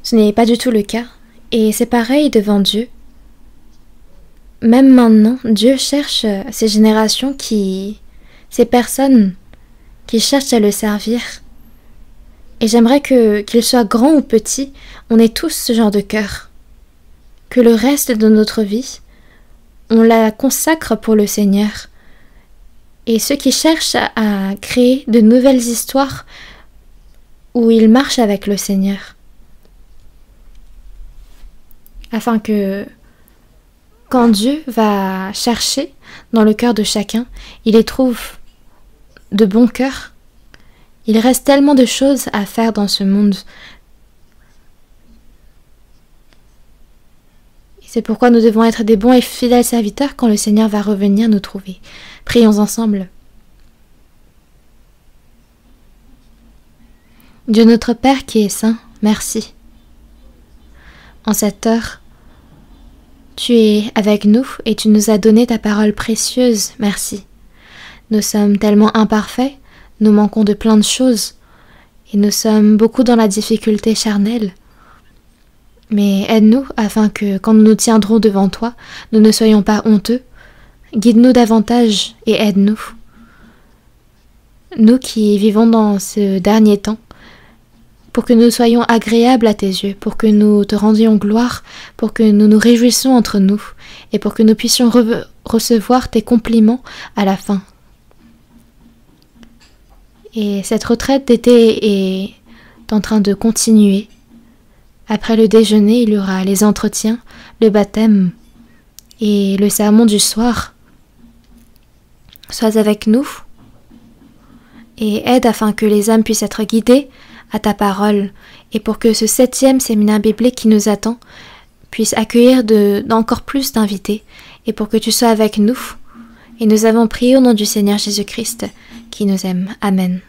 ce n'est pas du tout le cas. Et c'est pareil devant Dieu. Même maintenant, Dieu cherche ces générations ces personnes qui cherchent à le servir Et j'aimerais qu'il soit grand ou petit, on ait tous ce genre de cœur. Que le reste de notre vie, on la consacre pour le Seigneur. Et ceux qui cherchent à créer de nouvelles histoires où ils marchent avec le Seigneur. Afin que quand Dieu va chercher dans le cœur de chacun, il y trouve de bons cœurs. Il reste tellement de choses à faire dans ce monde. C'est pourquoi nous devons être des bons et fidèles serviteurs quand le Seigneur va revenir nous trouver. Prions ensemble. Dieu notre Père qui est saint, merci. En cette heure, tu es avec nous et tu nous as donné ta parole précieuse, merci. Nous sommes tellement imparfaits, nous manquons de plein de choses, et nous sommes beaucoup dans la difficulté charnelle. Mais aide-nous afin que, quand nous nous tiendrons devant toi, nous ne soyons pas honteux. Guide-nous davantage et aide-nous. Nous qui vivons dans ce dernier temps, pour que nous soyons agréables à tes yeux, pour que nous te rendions gloire, pour que nous nous réjouissions entre nous, et pour que nous puissions recevoir tes compliments à la fin. Et cette retraite d'été est en train de continuer. Après le déjeuner, il y aura les entretiens, le baptême et le sermon du soir. Sois avec nous et aide afin que les âmes puissent être guidées à ta parole et pour que ce 7e séminaire biblique qui nous attend puisse accueillir d'encore plus d'invités et pour que tu sois avec nous. Et nous avons prié au nom du Seigneur Jésus-Christ qui nous aime. Amen.